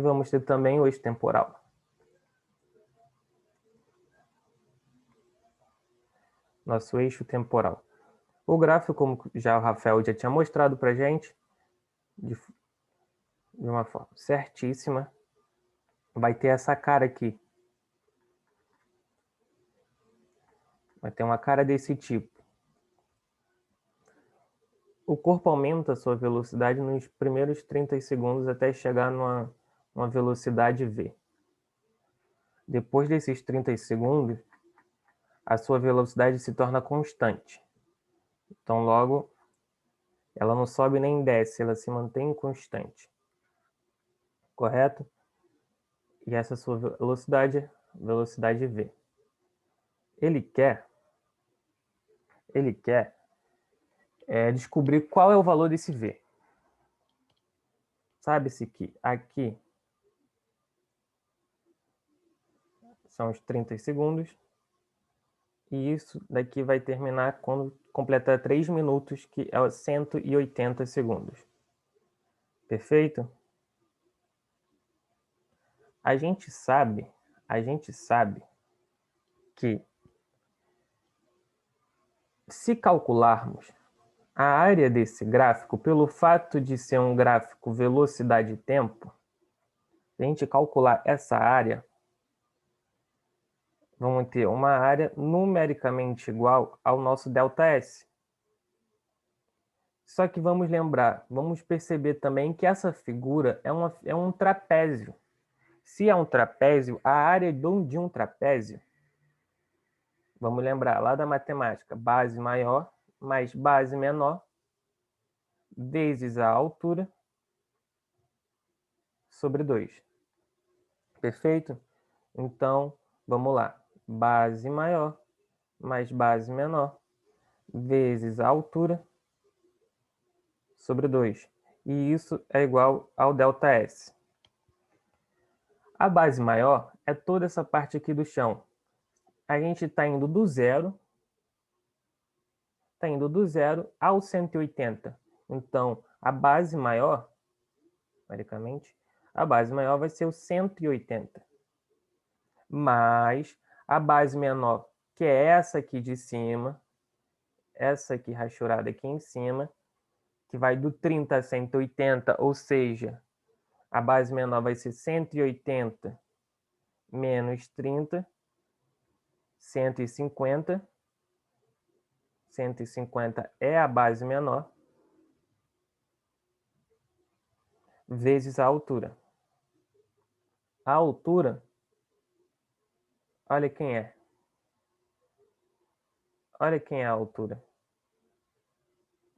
vamos ter também o eixo temporal. Nosso eixo temporal. O gráfico, como já o Rafael já tinha mostrado para a gente, de uma forma certíssima, vai ter essa cara aqui. Vai ter uma cara desse tipo. O corpo aumenta a sua velocidade nos primeiros 30 segundos até chegar numa velocidade V. Depois desses 30 segundos, a sua velocidade se torna constante. Então, logo, ela não sobe nem desce, ela se mantém constante. Correto? E essa sua velocidade V. Ele quer descobrir qual é o valor desse V. Sabe-se que aqui são os 30 segundos, e isso daqui vai terminar quando completar 3 minutos, que é 180 segundos. Perfeito? A gente sabe que se calcularmos a área desse gráfico, pelo fato de ser um gráfico velocidade e tempo, se a gente calcular essa área, vamos ter uma área numericamente igual ao nosso ΔS. Só que vamos perceber também que essa figura é um trapézio. Se é um trapézio, a área de um trapézio, vamos lembrar lá da matemática, base maior mais base menor, vezes a altura, sobre 2. Perfeito? Então, vamos lá. Base maior mais base menor, vezes a altura, sobre 2. E isso é igual ao ΔS. A base maior é toda essa parte aqui do chão. A gente está indo do zero ao 180. Então, a base maior, numericamente, a base maior vai ser o 180. Mais a base menor, que é essa aqui de cima, essa aqui rachurada aqui em cima, que vai do 30 a 180, ou seja, a base menor vai ser 180 menos 30, 150. 150 é a base menor, vezes a altura. A altura, olha quem é. Olha quem é a altura.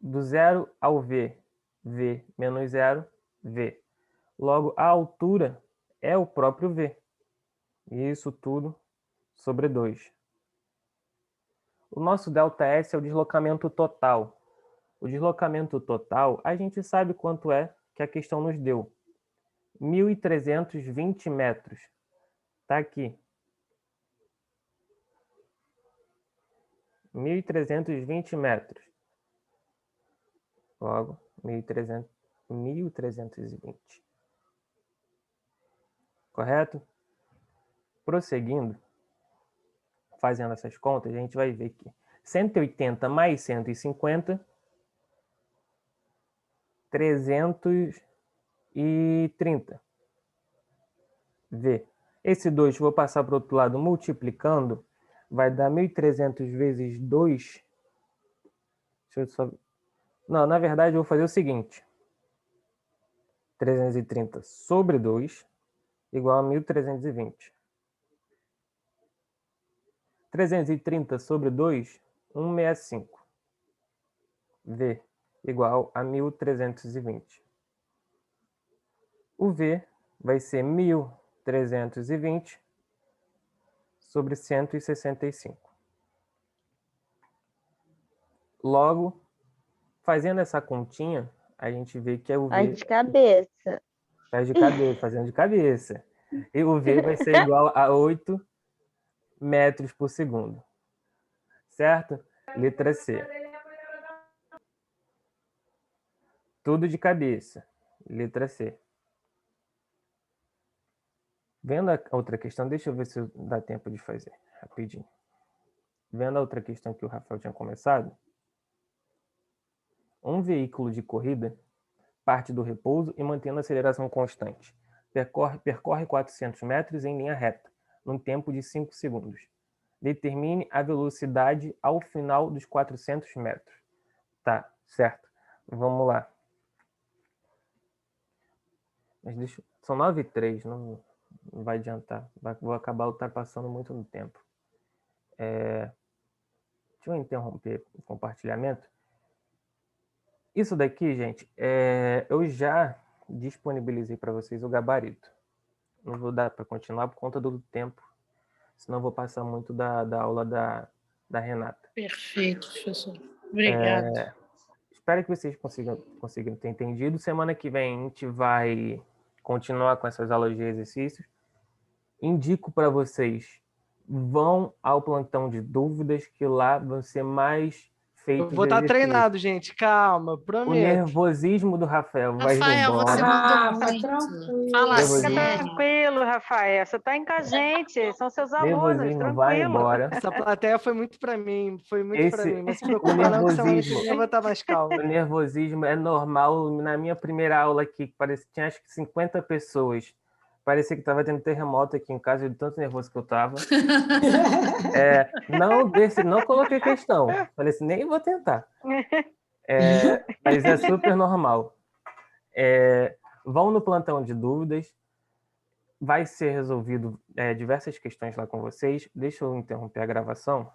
Do 0 ao V, V menos 0, V. Logo, a altura é o próprio V. E isso tudo sobre 2. O nosso ΔS é o deslocamento total. O deslocamento total, a gente sabe quanto é que a questão nos deu. 1.320 metros. Está aqui. 1.320 metros. Logo, 1.320. Correto? Prosseguindo, fazendo essas contas, a gente vai ver que 180 mais 150, 330. V. Esse 2 vou passar para o outro lado multiplicando, vai dar 1.300 vezes 2. Deixa eu só... Não, na verdade eu vou fazer o seguinte. 330 sobre 2 igual a 1.320. 330 sobre 2, 165. V igual a 1.320. O V vai ser 1.320 sobre 165. Logo, fazendo essa continha, a gente vê que é o V... Faz de cabeça. Faz de cabeça, fazendo de cabeça. E o V vai ser igual a 8 metros por segundo. Certo? Letra C. Tudo de cabeça. Letra C. Vendo a outra questão, deixa eu ver se dá tempo de fazer rapidinho. Vendo a outra questão que o Rafael tinha começado. Um veículo de corrida parte do repouso e mantendo a aceleração constante. Percorre 400 metros em linha reta, num tempo de 5 segundos. Determine a velocidade ao final dos 400 metros. Tá, certo. Vamos lá. Mas são 9h03, não vai adiantar. Vou acabar ultrapassando muito no tempo. Deixa eu interromper o compartilhamento. Isso daqui, gente, eu já disponibilizei para vocês o gabarito. Não vou dar para continuar por conta do tempo, senão vou passar muito da aula da Renata. Perfeito, professor. Obrigado. Espero que vocês consigam ter entendido. Semana que vem a gente vai continuar com essas aulas de exercícios. Indico para vocês, vão ao plantão de dúvidas, que lá vão ser mais feitos Eu vou estar exercícios. treinado, gente. Calma, O prometo. nervosismo do Rafael vai Rafael, embora. você mandou Rafa, muito. tranquilo. Fala Nervosismo. Fica sério. tranquilo, Rafael. Você está com a gente. São seus alunos. Nervosismo vai Tranquilo. embora. Essa plateia foi muito para mim. Foi muito para mim. Mas se preocupa o não, que semana que nervosismo. vem eu vou estar mais calmo. O nervosismo é normal. Na minha primeira aula aqui, tinha acho que 50 pessoas. Parecia que estava tendo terremoto aqui em casa, de tanto nervoso que eu estava. Não coloquei questão. Falei assim, nem vou tentar. Mas é super normal. Vão no plantão de dúvidas. Vai ser resolvido diversas questões lá com vocês. Deixa eu interromper a gravação.